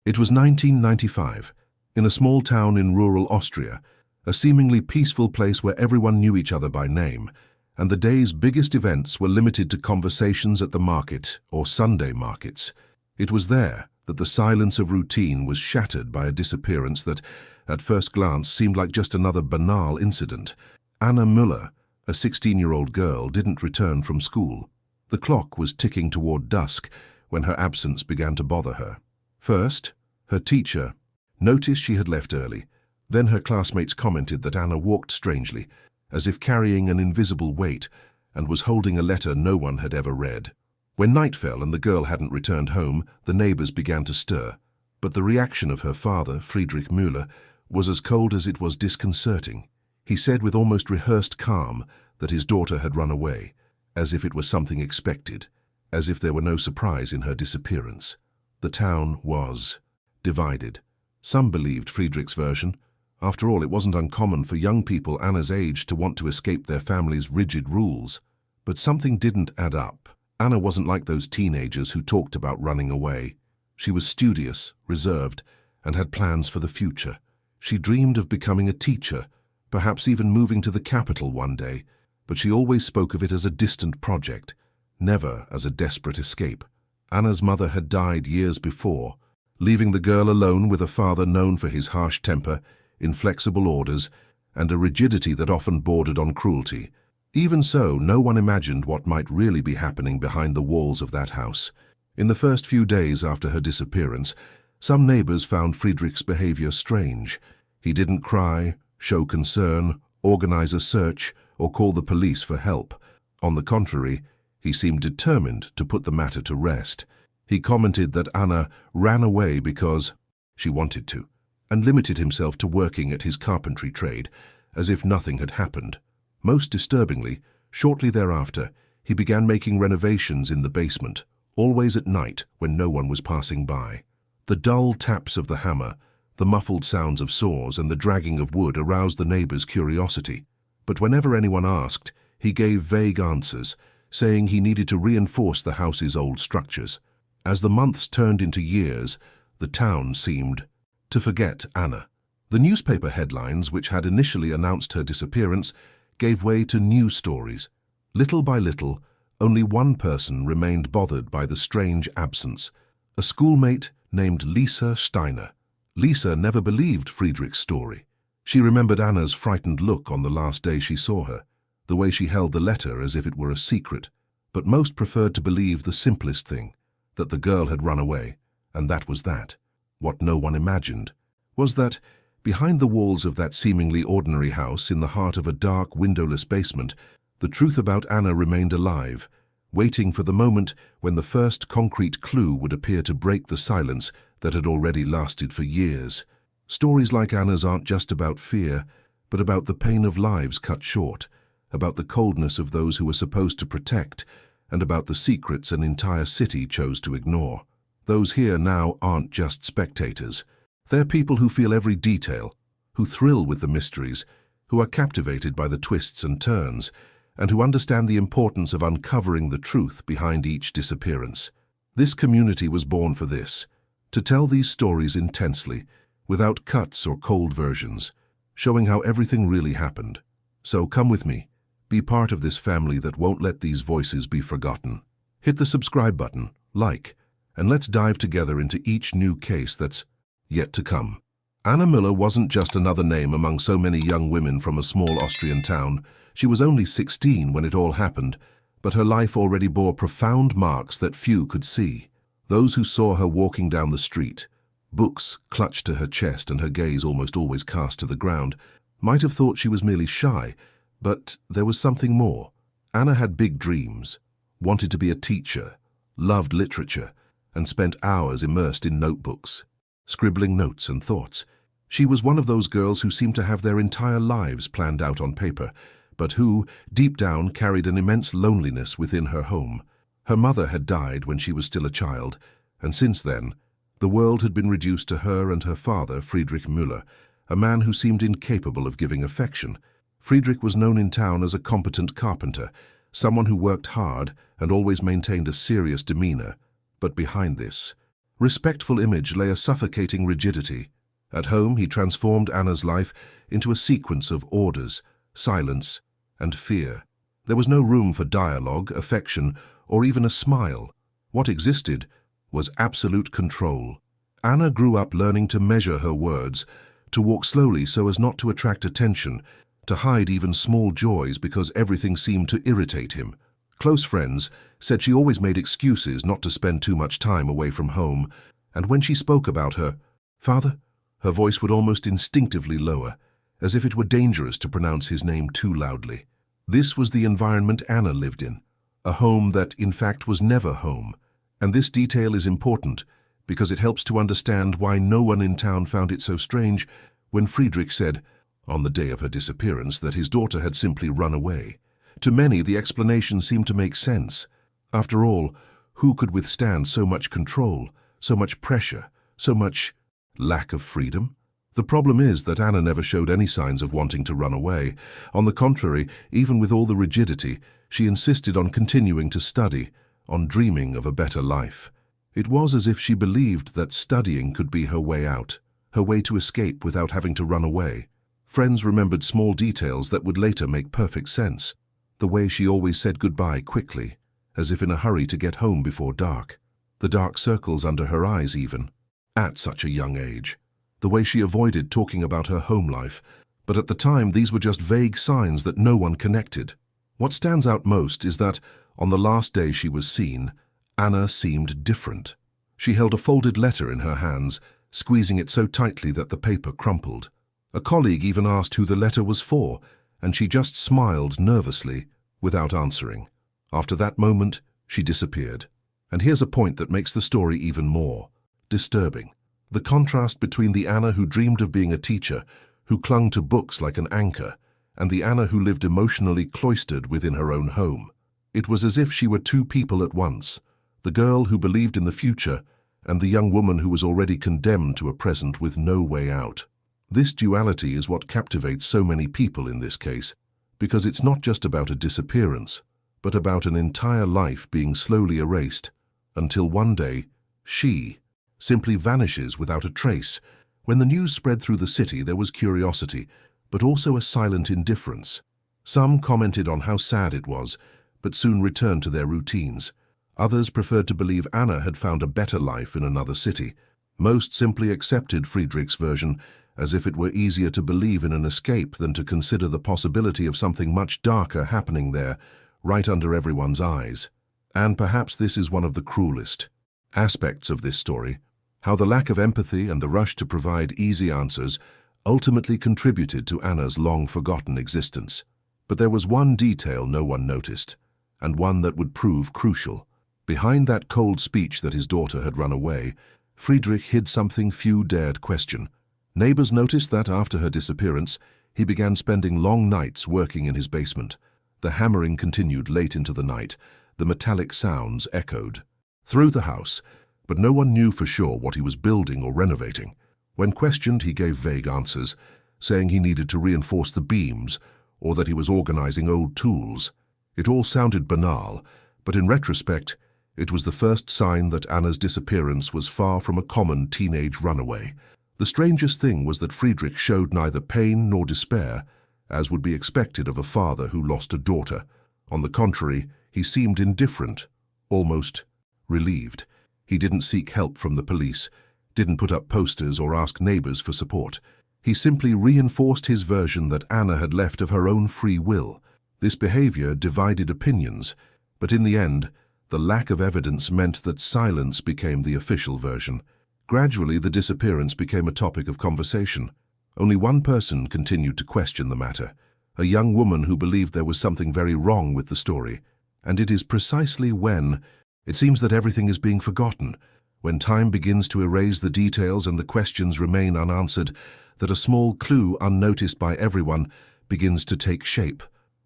It was 1995, in a small town in rural Austria, a seemingly peaceful place where everyone knew each other by name, and the day's biggest events were limited to conversations at the market or Sunday markets. It was there that the silence of routine was shattered by a disappearance that, at first glance, seemed like just another banal incident. Anna Müller, a 16-year-old girl, didn't return from school. The clock was ticking toward dusk when her absence began to bother her. First, her teacher noticed she had left early. Then her classmates commented that Anna walked strangely, as if carrying an invisible weight, and was holding a letter no one had ever read. When night fell and the girl hadn't returned home, the neighbors began to stir. But the reaction of her father, Friedrich Müller, was as cold as it was disconcerting. He said with almost rehearsed calm that his daughter had run away, as if it was something expected, as if there were no surprise in her disappearance. The town was divided. Some believed Friedrich's version. After all, it wasn't uncommon for young people Anna's age to want to escape their family's rigid rules. But something didn't add up. Anna wasn't like those teenagers who talked about running away. She was studious, reserved, and had plans for the future. She dreamed of becoming a teacher, perhaps even moving to the capital one day, but she always spoke of it as a distant project, never as a desperate escape. Anna's mother had died years before, leaving the girl alone with a father known for his harsh temper, inflexible orders, and a rigidity that often bordered on cruelty. Even so, no one imagined what might really be happening behind the walls of that house. In the first few days after her disappearance, some neighbors found Friedrich's behavior strange. He didn't cry, show concern, organize a search, or call the police for help. On the contrary, he seemed determined to put the matter to rest. He commented that Anna ran away because she wanted to, and limited himself to working at his carpentry trade, as if nothing had happened. Most disturbingly, shortly thereafter, he began making renovations in the basement, always at night when no one was passing by. The dull taps of the hammer, the muffled sounds of saws, and the dragging of wood aroused the neighbors' curiosity. But whenever anyone asked, he gave vague answers, saying he needed to reinforce the house's old structures. As the months turned into years, the town seemed to forget Anna. The newspaper headlines, which had initially announced her disappearance, gave way to news stories. Little by little, only one person remained bothered by the strange absence, a schoolmate named Lisa Steiner. Lisa never believed Friedrich's story. She remembered Anna's frightened look on the last day she saw her, the way she held the letter as if it were a secret, but most preferred to believe the simplest thing, that the girl had run away, and that was that. What no one imagined was that, behind the walls of that seemingly ordinary house in the heart of a dark, windowless basement, the truth about Anna remained alive, waiting for the moment when the first concrete clue would appear to break the silence that had already lasted for years. Stories like Anna's aren't just about fear, but about the pain of lives cut short, about the coldness of those who were supposed to protect, and about the secrets an entire city chose to ignore. Those here now aren't just spectators. They're people who feel every detail, who thrill with the mysteries, who are captivated by the twists and turns, and who understand the importance of uncovering the truth behind each disappearance. This community was born for this, to tell these stories intensely, without cuts or cold versions, showing how everything really happened. So come with me, be part of this family that won't let these voices be forgotten. Hit the subscribe button, like, and let's dive together into each new case that's yet to come. Anna Müller wasn't just another name among so many young women from a small Austrian town. She was only 16 when it all happened, but her life already bore profound marks that few could see. Those who saw her walking down the street, books clutched to her chest and her gaze almost always cast to the ground, might have thought she was merely shy, but there was something more. Anna had big dreams, wanted to be a teacher, loved literature, and spent hours immersed in notebooks, scribbling notes and thoughts. She was one of those girls who seemed to have their entire lives planned out on paper, but who, deep down, carried an immense loneliness within her home. Her mother had died when she was still a child, and since then, the world had been reduced to her and her father, Friedrich Müller, a man who seemed incapable of giving affection. Friedrich was known in town as a competent carpenter, someone who worked hard and always maintained a serious demeanor. But behind this, respectful image lay a suffocating rigidity. At home, he transformed Anna's life into a sequence of orders, silence, and fear. There was no room for dialogue, affection, or even a smile. What existed was absolute control. Anna grew up learning to measure her words, to walk slowly so as not to attract attention, to hide even small joys because everything seemed to irritate him. Close friends said she always made excuses not to spend too much time away from home, and when she spoke about her father, her voice would almost instinctively lower, as if it were dangerous to pronounce his name too loudly. This was the environment Anna lived in, a home that, in fact, was never home. And this detail is important because it helps to understand why no one in town found it so strange when Friedrich said, on the day of her disappearance, that his daughter had simply run away. To many, the explanation seemed to make sense. After all, who could withstand so much control, so much pressure, so much lack of freedom? The problem is that Anna never showed any signs of wanting to run away. On the contrary, even with all the rigidity, she insisted on continuing to study, on dreaming of a better life. It was as if she believed that studying could be her way out, her way to escape without having to run away. Friends remembered small details that would later make perfect sense. The way she always said goodbye quickly, as if in a hurry to get home before dark. The dark circles under her eyes even, at such a young age. The way she avoided talking about her home life, but at the time these were just vague signs that no one connected. What stands out most is that, on the last day she was seen, Anna seemed different. She held a folded letter in her hands, squeezing it so tightly that the paper crumpled. A colleague even asked who the letter was for, and she just smiled nervously, without answering. After that moment, she disappeared. And here's a point that makes the story even more disturbing. The contrast between the Anna who dreamed of being a teacher, who clung to books like an anchor, and the Anna who lived emotionally cloistered within her own home. It was as if she were two people at once, the girl who believed in the future, and the young woman who was already condemned to a present with no way out. This duality is what captivates so many people in this case, because it's not just about a disappearance, but about an entire life being slowly erased, until one day, she simply vanishes without a trace. When the news spread through the city, there was curiosity, but also a silent indifference. Some commented on how sad it was, but soon returned to their routines. Others preferred to believe Anna had found a better life in another city. Most simply accepted Friedrich's version, as if it were easier to believe in an escape than to consider the possibility of something much darker happening there, right under everyone's eyes. And perhaps this is one of the cruelest aspects of this story, how the lack of empathy and the rush to provide easy answers ultimately contributed to Anna's long-forgotten existence. But there was one detail no one noticed, and one that would prove crucial. Behind that cold speech that his daughter had run away, Friedrich hid something few dared question. Neighbors noticed that after her disappearance, he began spending long nights working in his basement. The hammering continued late into the night. The metallic sounds echoed through the house, but no one knew for sure what he was building or renovating. When questioned, he gave vague answers, saying he needed to reinforce the beams or that he was organizing old tools. It all sounded banal, but in retrospect, it was the first sign that Anna's disappearance was far from a common teenage runaway. The strangest thing was that Friedrich showed neither pain nor despair, as would be expected of a father who lost a daughter. On the contrary, he seemed indifferent, almost relieved. He didn't seek help from the police, didn't put up posters or ask neighbors for support. He simply reinforced his version that Anna had left of her own free will. This behavior divided opinions, but in the end, the lack of evidence meant that silence became the official version. Gradually, the disappearance became a topic of conversation. Only one person continued to question the matter, a young woman who believed there was something very wrong with the story. And it is precisely when it seems that everything is being forgotten, when time begins to erase the details and the questions remain unanswered, that a small clue unnoticed by everyone begins to take shape,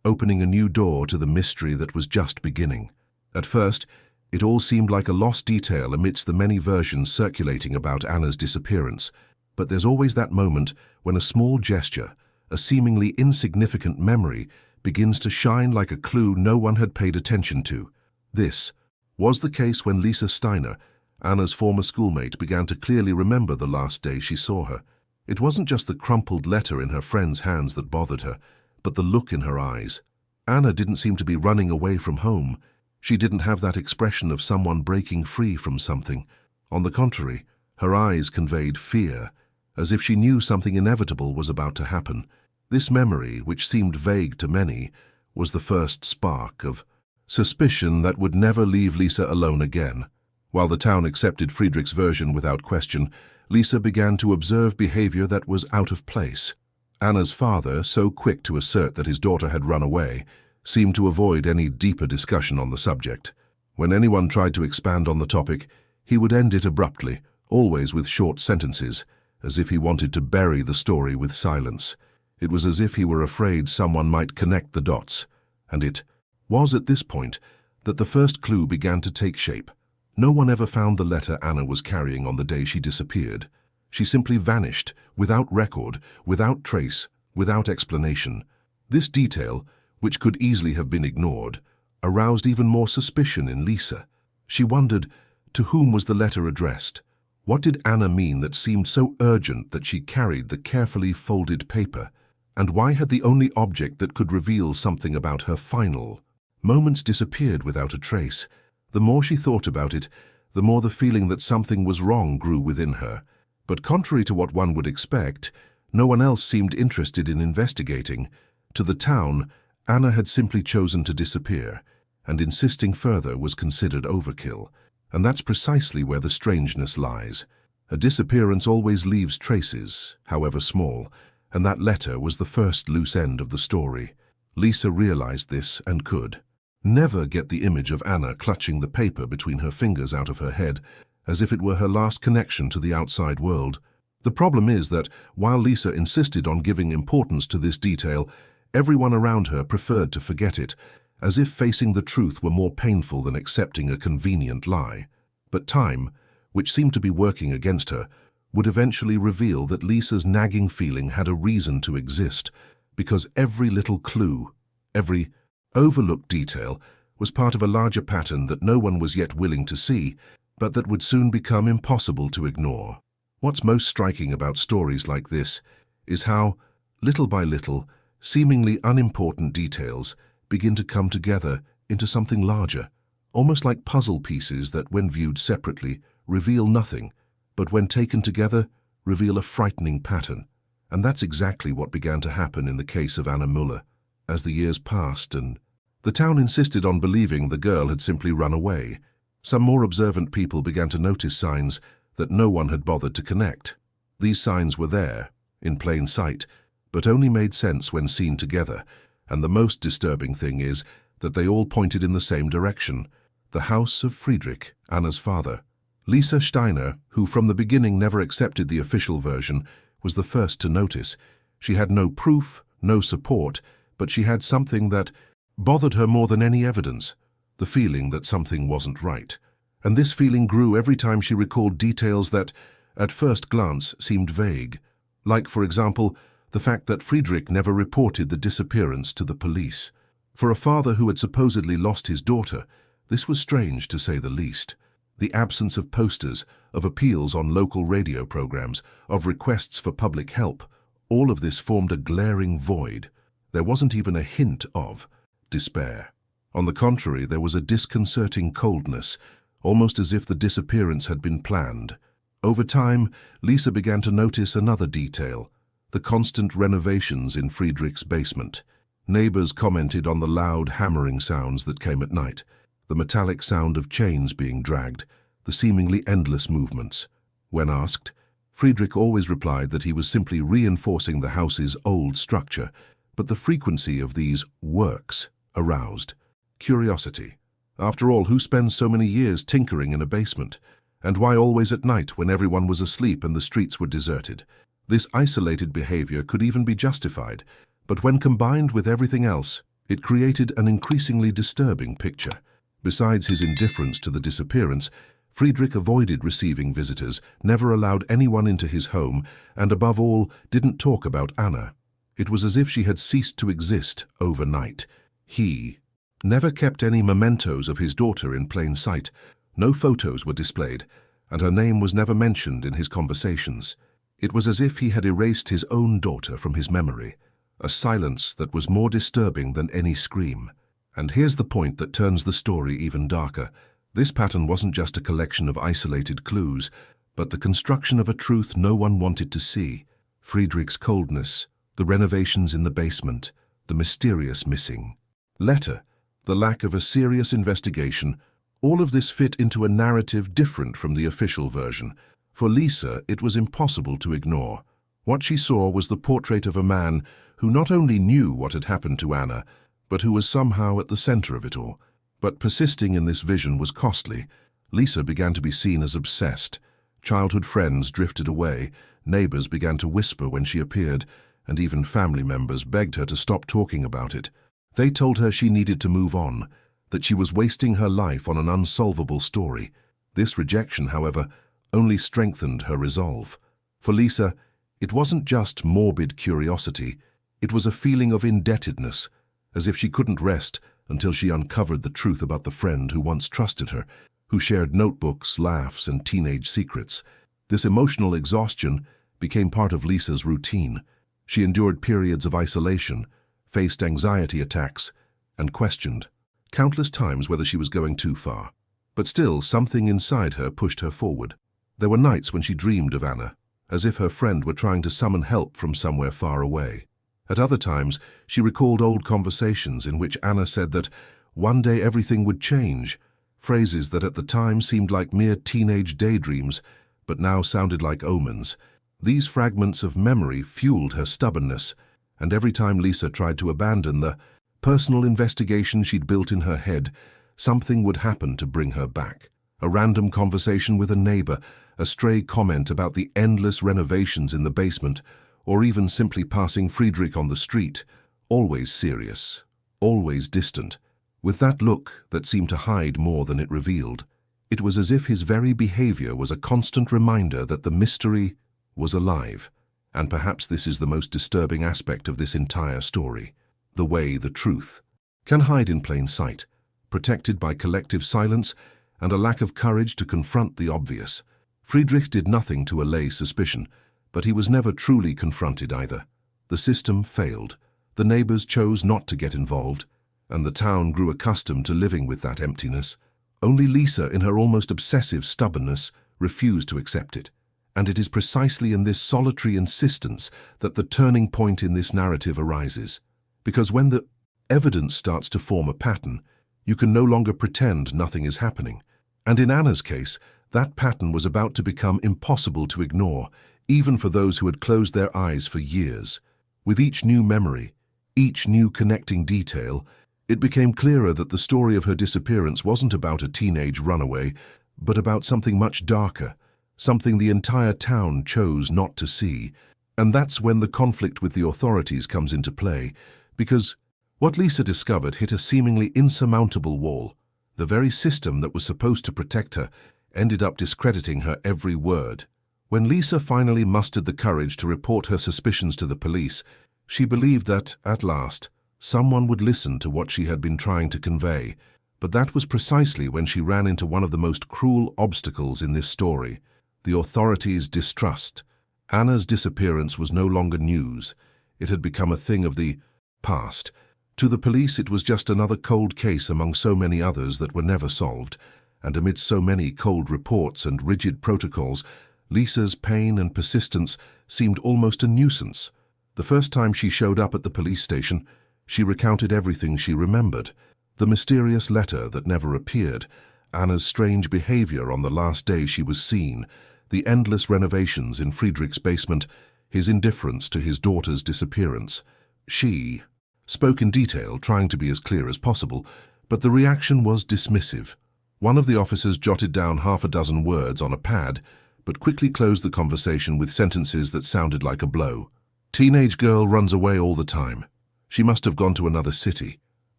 opening a new door to the mystery that was just beginning. At first, it all seemed like a lost detail amidst the many versions circulating about Anna's disappearance. But there's always that moment when a small gesture, a seemingly insignificant memory, begins to shine like a clue no one had paid attention to. This was the case when Lisa Steiner, Anna's former schoolmate began to clearly remember the last day she saw her. It wasn't just the crumpled letter in her friend's hands that bothered her, but the look in her eyes. Anna didn't seem to be running away from home. She didn't have that expression of someone breaking free from something. On the contrary, her eyes conveyed fear, as if she knew something inevitable was about to happen. This memory, which seemed vague to many, was the first spark of suspicion that would never leave Lisa alone again. While the town accepted Friedrich's version without question, Lisa began to observe behavior that was out of place. Anna's father, so quick to assert that his daughter had run away, seemed to avoid any deeper discussion on the subject. When anyone tried to expand on the topic, he would end it abruptly, always with short sentences, as if he wanted to bury the story with silence. It was as if he were afraid someone might connect the dots, and it was at this point that the first clue began to take shape. No one ever found the letter Anna was carrying on the day she disappeared. She simply vanished, without record, without trace, without explanation. This detail, which could easily have been ignored, aroused even more suspicion in Lisa. She wondered, to whom was the letter addressed? What did Anna mean that seemed so urgent that she carried the carefully folded paper? And why had the only object that could reveal something about her final moments disappeared without a trace? The more she thought about it, the more the feeling that something was wrong grew within her. But contrary to what one would expect, no one else seemed interested in investigating. To the town, Anna had simply chosen to disappear, and insisting further was considered overkill. And that's precisely where the strangeness lies. A disappearance always leaves traces, however small, and that letter was the first loose end of the story. Lisa realized this and could never get the image of Anna clutching the paper between her fingers out of her head, as if it were her last connection to the outside world. The problem is that, while Lisa insisted on giving importance to this detail, everyone around her preferred to forget it, as if facing the truth were more painful than accepting a convenient lie. But time, which seemed to be working against her, would eventually reveal that Lisa's nagging feeling had a reason to exist, because every little clue, every overlooked detail, was part of a larger pattern that no one was yet willing to see, but that would soon become impossible to ignore. What's most striking about stories like this is how, little by little, seemingly unimportant details begin to come together into something larger, almost like puzzle pieces that, when viewed separately, reveal nothing, but when taken together, reveal a frightening pattern. And that's exactly what began to happen in the case of Anna Müller. As the years passed and the town insisted on believing the girl had simply run away, some more observant people began to notice signs that no one had bothered to connect. These signs were there, in plain sight, but only made sense when seen together, and the most disturbing thing is that they all pointed in the same direction: the house of Friedrich, Anna's father. Lisa Steiner, who from the beginning never accepted the official version, was the first to notice. She had no proof, no support, but she had something that bothered her more than any evidence: the feeling that something wasn't right. And this feeling grew every time she recalled details that, at first glance, seemed vague. Like, for example, the fact that Friedrich never reported the disappearance to the police. For a father who had supposedly lost his daughter, this was strange to say the least. The absence of posters, of appeals on local radio programs, of requests for public help, all of this formed a glaring void. There wasn't even a hint of despair. On the contrary, there was a disconcerting coldness, almost as if the disappearance had been planned. Over time, Lisa began to notice another detail: the constant renovations in Friedrich's basement. Neighbors commented on the loud hammering sounds that came at night, the metallic sound of chains being dragged, the seemingly endless movements. When asked, Friedrich always replied that he was simply reinforcing the house's old structure, but the frequency of these works aroused curiosity. After all, who spends so many years tinkering in a basement? And why always at night when everyone was asleep and the streets were deserted? This isolated behavior could even be justified, but when combined with everything else, it created an increasingly disturbing picture. Besides his indifference to the disappearance, Friedrich avoided receiving visitors, never allowed anyone into his home, and above all, didn't talk about Anna. It was as if she had ceased to exist overnight. He never kept any mementos of his daughter in plain sight. No photos were displayed, and her name was never mentioned in his conversations. It was as if he had erased his own daughter from his memory, a silence that was more disturbing than any scream. And here's the point that turns the story even darker. This pattern wasn't just a collection of isolated clues, but the construction of a truth no one wanted to see. Friedrich's coldness, the renovations in the basement, the mysterious missing letter, the lack of a serious investigation, all of this fit into a narrative different from the official version. For Lisa, it was impossible to ignore. What she saw was the portrait of a man who not only knew what had happened to Anna, but who was somehow at the center of it all. But persisting in this vision was costly. Lisa began to be seen as obsessed. Childhood friends drifted away, neighbors began to whisper when she appeared, and even family members begged her to stop talking about it. They told her she needed to move on, that she was wasting her life on an unsolvable story. This rejection, however, only strengthened her resolve. For Lisa, it wasn't just morbid curiosity, it was a feeling of indebtedness, as if she couldn't rest until she uncovered the truth about the friend who once trusted her, who shared notebooks, laughs, and teenage secrets. This emotional exhaustion became part of Lisa's routine. She endured periods of isolation, faced anxiety attacks, and questioned countless times whether she was going too far. But still, something inside her pushed her forward. There were nights when she dreamed of Anna, as if her friend were trying to summon help from somewhere far away. At other times, she recalled old conversations in which Anna said that one day everything would change, phrases that at the time seemed like mere teenage daydreams, but now sounded like omens. These fragments of memory fueled her stubbornness, and every time Lisa tried to abandon the personal investigation she'd built in her head, something would happen to bring her back. A random conversation with a neighbor, a stray comment about the endless renovations in the basement, or even simply passing Friedrich on the street, always serious, always distant, with that look that seemed to hide more than it revealed. It was as if his very behavior was a constant reminder that the mystery was alive. And perhaps this is the most disturbing aspect of this entire story. The way the truth can hide in plain sight, protected by collective silence and a lack of courage to confront the obvious. Friedrich did nothing to allay suspicion, but he was never truly confronted either. The system failed, the neighbors chose not to get involved, and the town grew accustomed to living with that emptiness. Only Lisa, in her almost obsessive stubbornness, refused to accept it. And it is precisely in this solitary insistence that the turning point in this narrative arises. Because when the evidence starts to form a pattern, you can no longer pretend nothing is happening. And in Anna's case, that pattern was about to become impossible to ignore, even for those who had closed their eyes for years. With each new memory, each new connecting detail, it became clearer that the story of her disappearance wasn't about a teenage runaway, but about something much darker, something the entire town chose not to see. And that's when the conflict with the authorities comes into play, because what Lisa discovered hit a seemingly insurmountable wall. The very system that was supposed to protect her ended up discrediting her every word. When Lisa finally mustered the courage to report her suspicions to the police, she believed that, at last, someone would listen to what she had been trying to convey. But that was precisely when she ran into one of the most cruel obstacles in this story: the authorities' distrust. Anna's disappearance was no longer news. It had become a thing of the past. To the police, it was just another cold case among so many others that were never solved, and amidst so many cold reports and rigid protocols, Lisa's pain and persistence seemed almost a nuisance. The first time she showed up at the police station, she recounted everything she remembered: the mysterious letter that never appeared, Anna's strange behavior on the last day she was seen, the endless renovations in Friedrich's basement, his indifference to his daughter's disappearance. She spoke in detail, trying to be as clear as possible, but the reaction was dismissive. One of the officers jotted down half a dozen words on a pad, but quickly closed the conversation with sentences that sounded like a blow. "Teenage girl runs away all the time. She must have gone to another city.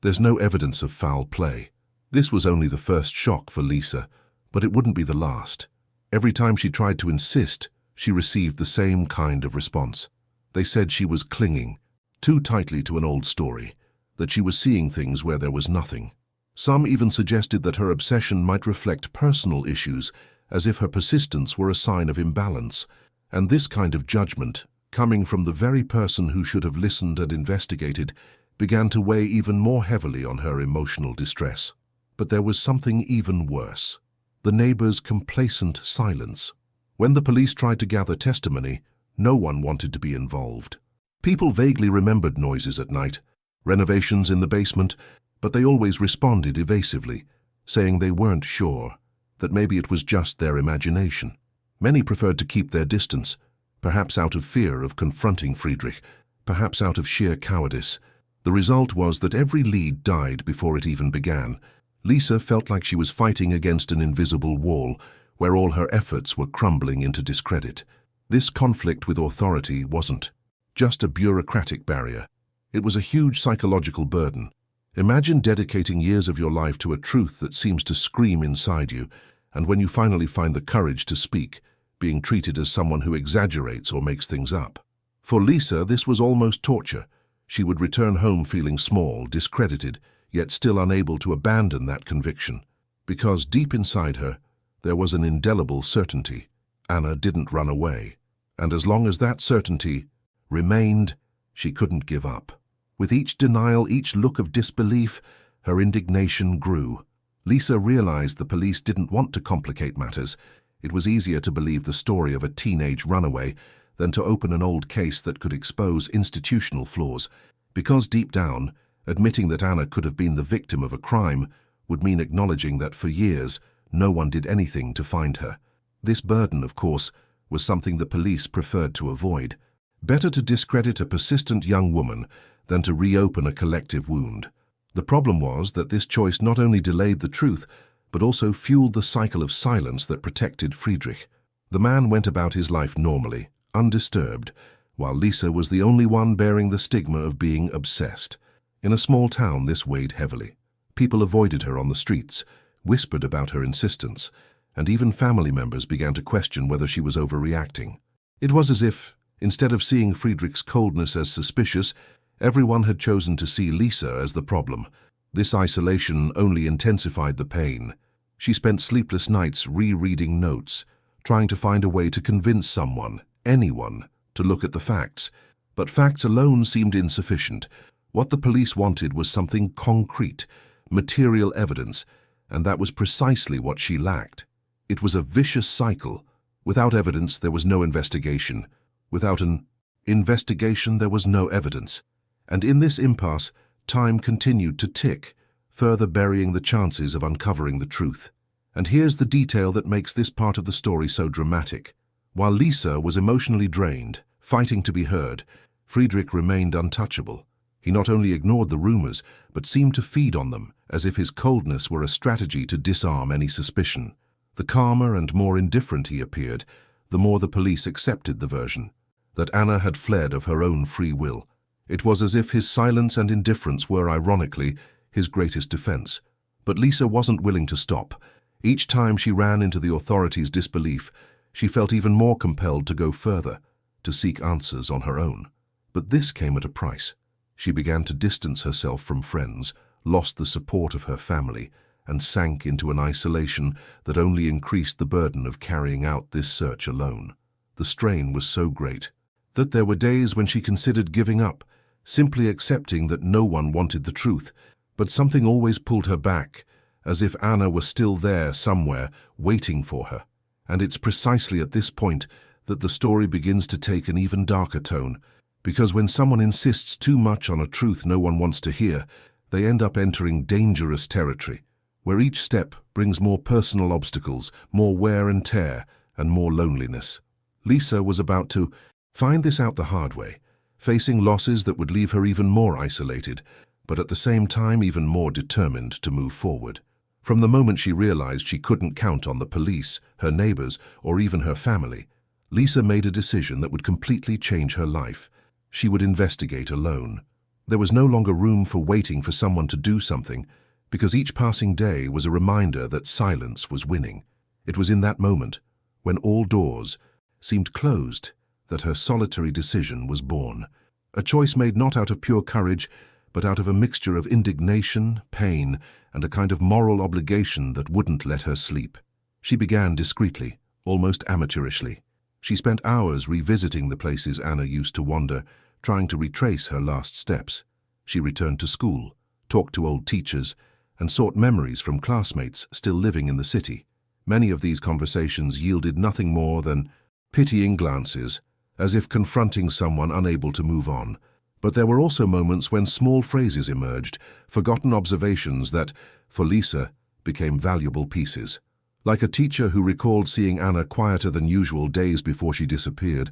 There's no evidence of foul play." This was only the first shock for Lisa, but it wouldn't be the last. Every time she tried to insist, she received the same kind of response. They said she was clinging too tightly to an old story, that she was seeing things where there was nothing. Some even suggested that her obsession might reflect personal issues, as if her persistence were a sign of imbalance. And this kind of judgment, coming from the very person who should have listened and investigated, began to weigh even more heavily on her emotional distress. But there was something even worse. The neighbors' complacent silence. When the police tried to gather testimony, no one wanted to be involved. People vaguely remembered noises at night, renovations in the basement, but they always responded evasively, saying they weren't sure, that maybe it was just their imagination. Many preferred to keep their distance, perhaps out of fear of confronting Friedrich, perhaps out of sheer cowardice. The result was that every lead died before it even began. Lisa felt like she was fighting against an invisible wall, where all her efforts were crumbling into discredit. This conflict with authority wasn't just a bureaucratic barrier. It was a huge psychological burden. Imagine dedicating years of your life to a truth that seems to scream inside you, and when you finally find the courage to speak, being treated as someone who exaggerates or makes things up. For Lisa, this was almost torture. She would return home feeling small, discredited, yet still unable to abandon that conviction. Because deep inside her, there was an indelible certainty. Anna didn't run away. And as long as that certainty remained, she couldn't give up. With each denial, each look of disbelief, her indignation grew. Lisa realized the police didn't want to complicate matters. It was easier to believe the story of a teenage runaway than to open an old case that could expose institutional flaws. Because deep down, admitting that Anna could have been the victim of a crime would mean acknowledging that for years, no one did anything to find her. This burden, of course, was something the police preferred to avoid. Better to discredit a persistent young woman than to reopen a collective wound. The problem was that this choice not only delayed the truth, but also fueled the cycle of silence that protected Friedrich. The man went about his life normally, undisturbed, while Lisa was the only one bearing the stigma of being obsessed. In a small town, this weighed heavily. People avoided her on the streets, whispered about her insistence, and even family members began to question whether she was overreacting. It was as if, instead of seeing Friedrich's coldness as suspicious, everyone had chosen to see Lisa as the problem. This isolation only intensified the pain. She spent sleepless nights rereading notes, trying to find a way to convince someone, anyone, to look at the facts. But facts alone seemed insufficient. What the police wanted was something concrete, material evidence, and that was precisely what she lacked. It was a vicious cycle. Without evidence, there was no investigation. Without an investigation, there was no evidence. And in this impasse, time continued to tick, further burying the chances of uncovering the truth. And here's the detail that makes this part of the story so dramatic. While Lisa was emotionally drained, fighting to be heard, Friedrich remained untouchable. He not only ignored the rumors, but seemed to feed on them, as if his coldness were a strategy to disarm any suspicion. The calmer and more indifferent he appeared, the more the police accepted the version that Anna had fled of her own free will. It was as if his silence and indifference were, ironically, his greatest defense. But Lisa wasn't willing to stop. Each time she ran into the authorities' disbelief, she felt even more compelled to go further, to seek answers on her own. But this came at a price. She began to distance herself from friends, lost the support of her family, and sank into an isolation that only increased the burden of carrying out this search alone. The strain was so great that there were days when she considered giving up, simply accepting that no one wanted the truth, but something always pulled her back, as if Anna were still there somewhere, waiting for her. And it's precisely at this point that the story begins to take an even darker tone, because when someone insists too much on a truth no one wants to hear, they end up entering dangerous territory, where each step brings more personal obstacles, more wear and tear, and more loneliness. Lisa was about to find this out the hard way, facing losses that would leave her even more isolated, but at the same time even more determined to move forward. From the moment she realized she couldn't count on the police, her neighbors, or even her family, Lisa made a decision that would completely change her life. She would investigate alone. There was no longer room for waiting for someone to do something, because each passing day was a reminder that silence was winning. It was in that moment, when all doors seemed closed, that her solitary decision was born. A choice made not out of pure courage, but out of a mixture of indignation, pain, and a kind of moral obligation that wouldn't let her sleep. She began discreetly, almost amateurishly. She spent hours revisiting the places Anna used to wander, trying to retrace her last steps. She returned to school, talked to old teachers, and sought memories from classmates still living in the city. Many of these conversations yielded nothing more than pitying glances, as if confronting someone unable to move on. But there were also moments when small phrases emerged, forgotten observations that, for Lisa, became valuable pieces. Like a teacher who recalled seeing Anna quieter than usual days before she disappeared,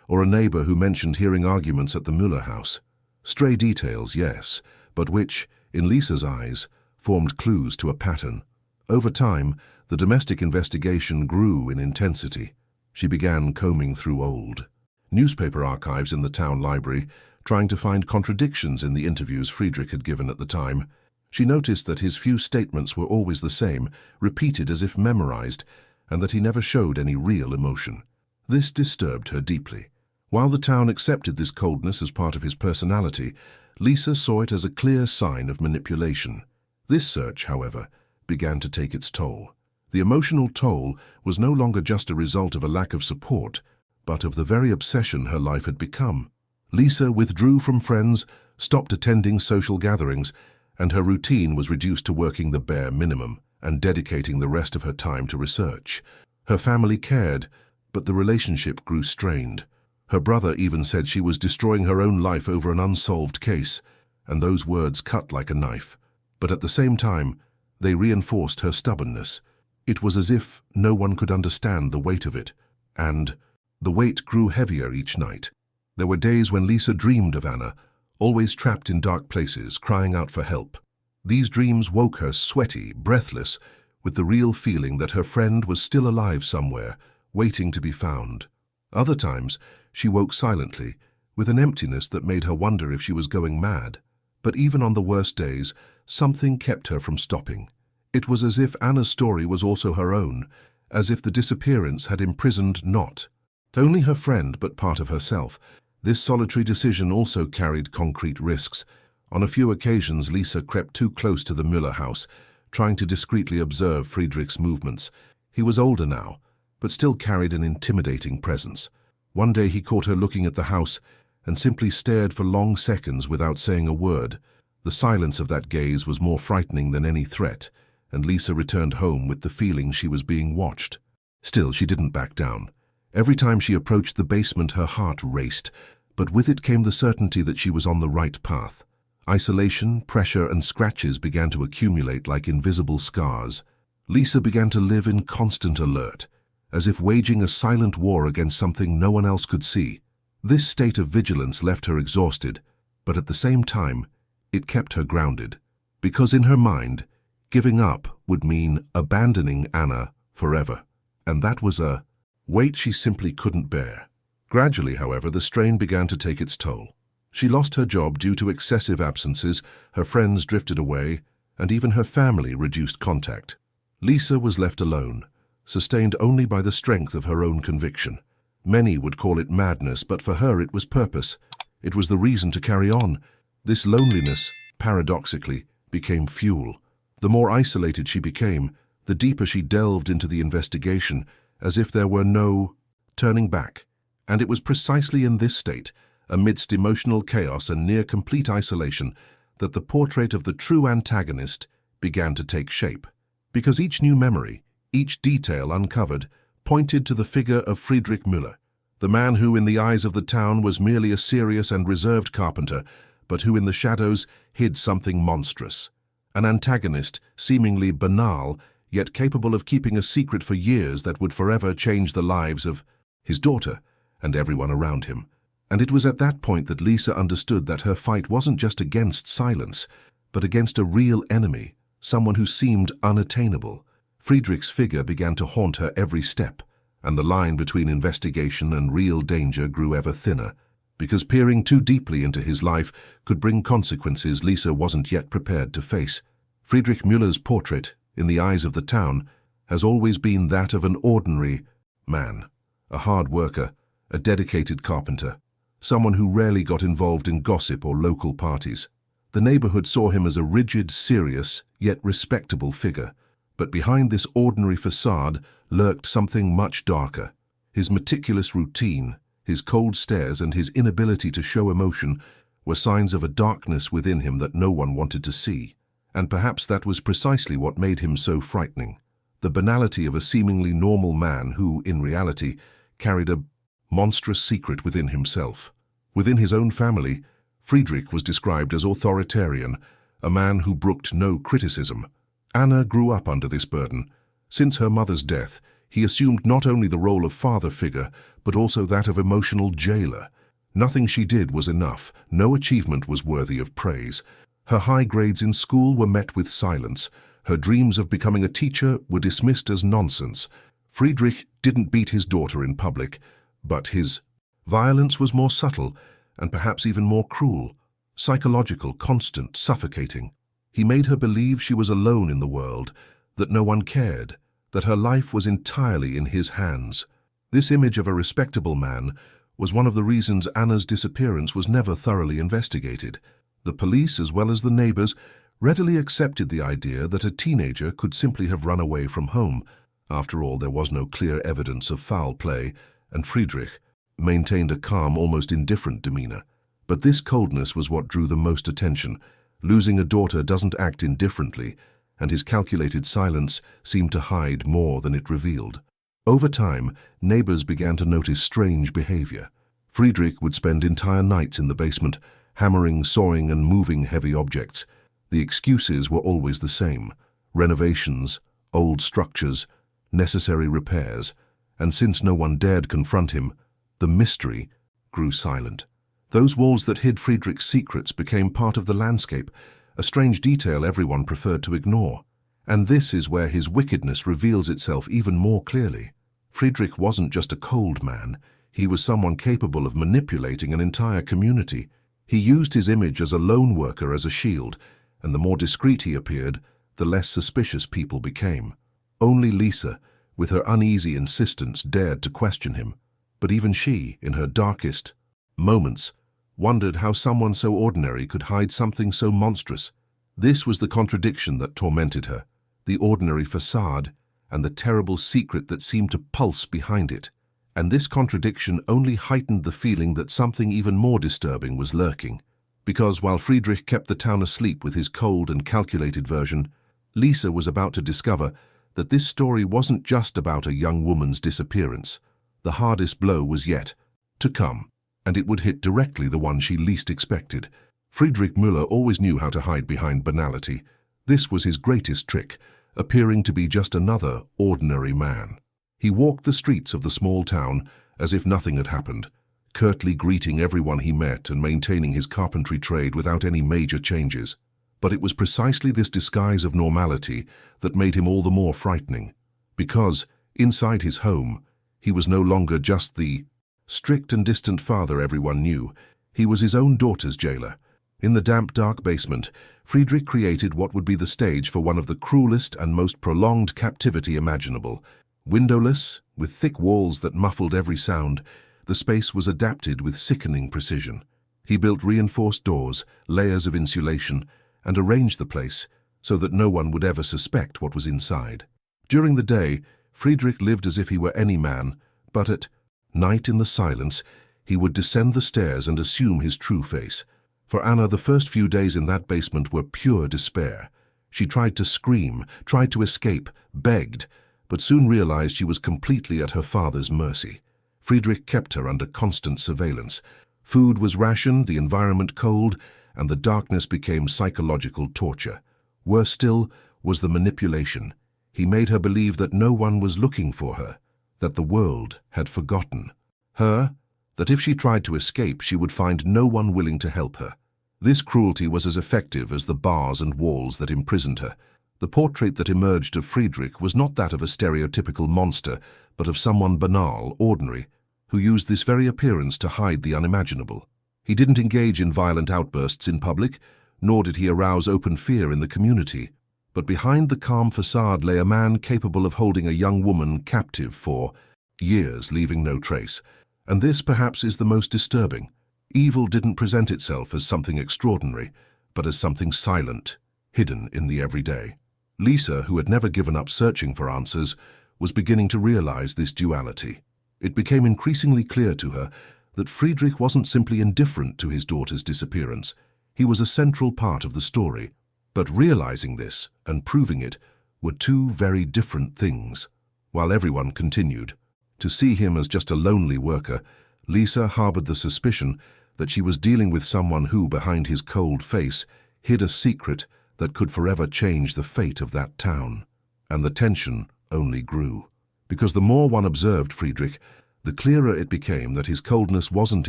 or a neighbor who mentioned hearing arguments at the Müller house. Stray details, yes, but which, in Lisa's eyes, formed clues to a pattern. Over time, the domestic investigation grew in intensity. She began combing through old newspaper archives in the town library, trying to find contradictions in the interviews Friedrich had given at the time. She noticed that his few statements were always the same, repeated as if memorized, and that he never showed any real emotion. This disturbed her deeply. While the town accepted this coldness as part of his personality, Lisa saw it as a clear sign of manipulation. This search, however, began to take its toll. The emotional toll was no longer just a result of a lack of support, but of the very obsession her life had become. Lisa withdrew from friends, stopped attending social gatherings, and her routine was reduced to working the bare minimum and dedicating the rest of her time to research. Her family cared, but the relationship grew strained. Her brother even said she was destroying her own life over an unsolved case, and those words cut like a knife. But at the same time, they reinforced her stubbornness. It was as if no one could understand the weight of it, and the weight grew heavier each night. There were days when Lisa dreamed of Anna, always trapped in dark places, crying out for help. These dreams woke her sweaty, breathless, with the real feeling that her friend was still alive somewhere, waiting to be found. Other times, she woke silently, with an emptiness that made her wonder if she was going mad. But even on the worst days, something kept her from stopping. It was as if Anna's story was also her own, as if the disappearance had imprisoned not only her friend but part of herself. This solitary decision also carried concrete risks. On a few occasions, Lisa crept too close to the Müller house, trying to discreetly observe Friedrich's movements. He was older now, but still carried an intimidating presence. One day he caught her looking at the house and simply stared for long seconds without saying a word. The silence of that gaze was more frightening than any threat, and Lisa returned home with the feeling she was being watched. Still, she didn't back down. Every time she approached the basement, her heart raced, but with it came the certainty that she was on the right path. Isolation, pressure, and scratches began to accumulate like invisible scars. Lisa began to live in constant alert, as if waging a silent war against something no one else could see. This state of vigilance left her exhausted, but at the same time, it kept her grounded. Because in her mind, giving up would mean abandoning Anna forever. And that was a weight she simply couldn't bear. Gradually, however, the strain began to take its toll. She lost her job due to excessive absences, her friends drifted away, and even her family reduced contact. Lisa was left alone, sustained only by the strength of her own conviction. Many would call it madness, but for her it was purpose. It was the reason to carry on. This loneliness, paradoxically, became fuel. The more isolated she became, the deeper she delved into the investigation, as if there were no turning back. And it was precisely in this state, amidst emotional chaos and near-complete isolation, that the portrait of the true antagonist began to take shape. Because each new memory, each detail uncovered, pointed to the figure of Friedrich Müller, the man who in the eyes of the town was merely a serious and reserved carpenter, but who in the shadows hid something monstrous. An antagonist, seemingly banal, yet capable of keeping a secret for years that would forever change the lives of his daughter and everyone around him. And it was at that point that Lisa understood that her fight wasn't just against silence, but against a real enemy, someone who seemed unattainable. Friedrich's figure began to haunt her every step, and the line between investigation and real danger grew ever thinner, because peering too deeply into his life could bring consequences Lisa wasn't yet prepared to face. Friedrich Müller's portrait, in the eyes of the town, has always been that of an ordinary man, a hard worker, a dedicated carpenter, someone who rarely got involved in gossip or local parties. The neighborhood saw him as a rigid, serious, yet respectable figure, But behind this ordinary facade lurked something much darker. His meticulous routine, his cold stares, and his inability to show emotion were signs of a darkness within him that no one wanted to see. And perhaps that was precisely what made him so frightening. The banality of a seemingly normal man who, in reality, carried a monstrous secret within himself. Within his own family, Friedrich was described as authoritarian, a man who brooked no criticism. Anna grew up under this burden. Since her mother's death, he assumed not only the role of father figure, but also that of emotional jailer. Nothing she did was enough. No achievement was worthy of praise. Her high grades in school were met with silence. Her dreams of becoming a teacher were dismissed as nonsense. Friedrich didn't beat his daughter in public, but his violence was more subtle and perhaps even more cruel. Psychological, constant, suffocating. He made her believe she was alone in the world, that no one cared, that her life was entirely in his hands. This image of a respectable man was one of the reasons Anna's disappearance was never thoroughly investigated. The police, as well as the neighbors, readily accepted the idea that a teenager could simply have run away from home. After all, there was no clear evidence of foul play, and Friedrich maintained a calm, almost indifferent demeanor. But this coldness was what drew the most attention. Losing a daughter doesn't act indifferently, and his calculated silence seemed to hide more than it revealed. Over time, neighbors began to notice strange behavior. Friedrich would spend entire nights in the basement, hammering, sawing, and moving heavy objects. The excuses were always the same: renovations, old structures, necessary repairs, and since no one dared confront him, the mystery grew silent. Those walls that hid Friedrich's secrets became part of the landscape, a strange detail everyone preferred to ignore. And this is where his wickedness reveals itself even more clearly. Friedrich wasn't just a cold man, he was someone capable of manipulating an entire community. He used his image as a lone worker as a shield, and the more discreet he appeared, the less suspicious people became. Only Lisa, with her uneasy insistence, dared to question him. But even she, in her darkest moments, wondered how someone so ordinary could hide something so monstrous. This was the contradiction that tormented her, the ordinary facade and the terrible secret that seemed to pulse behind it. And this contradiction only heightened the feeling that something even more disturbing was lurking. Because while Friedrich kept the town asleep with his cold and calculated version, Lisa was about to discover that this story wasn't just about a young woman's disappearance. The hardest blow was yet to come, and it would hit directly the one she least expected. Friedrich Müller always knew how to hide behind banality. This was his greatest trick, appearing to be just another ordinary man. He walked the streets of the small town as if nothing had happened, curtly greeting everyone he met and maintaining his carpentry trade without any major changes. But it was precisely this disguise of normality that made him all the more frightening, because, inside his home, he was no longer just the strict and distant father everyone knew. He was his own daughter's jailer. In the damp, dark basement, Friedrich created what would be the stage for one of the cruelest and most prolonged captivity imaginable. Windowless, with thick walls that muffled every sound, the space was adapted with sickening precision. He built reinforced doors, layers of insulation, and arranged the place so that no one would ever suspect what was inside. During the day, Friedrich lived as if he were any man, but at night in the silence, he would descend the stairs and assume his true face. For Anna, the first few days in that basement were pure despair. She tried to scream, tried to escape, begged, but soon realized she was completely at her father's mercy. Friedrich kept her under constant surveillance. Food was rationed, the environment cold, and the darkness became psychological torture. Worse still was the manipulation. He made her believe that no one was looking for her, that the world had forgotten her, that if she tried to escape, she would find no one willing to help her. This cruelty was as effective as the bars and walls that imprisoned her. The portrait that emerged of Friedrich was not that of a stereotypical monster, but of someone banal, ordinary, who used this very appearance to hide the unimaginable. He didn't engage in violent outbursts in public, nor did he arouse open fear in the community. But behind the calm facade lay a man capable of holding a young woman captive for years, leaving no trace. And this perhaps is the most disturbing. Evil didn't present itself as something extraordinary, but as something silent, hidden in the everyday. Lisa, who had never given up searching for answers, was beginning to realize this duality. It became increasingly clear to her that Friedrich wasn't simply indifferent to his daughter's disappearance. He was a central part of the story. But realizing this and proving it were two very different things. While everyone continued to see him as just a lonely worker, Lisa harbored the suspicion that she was dealing with someone who, behind his cold face, hid a secret that could forever change the fate of that town. And the tension only grew. Because the more one observed Friedrich, the clearer it became that his coldness wasn't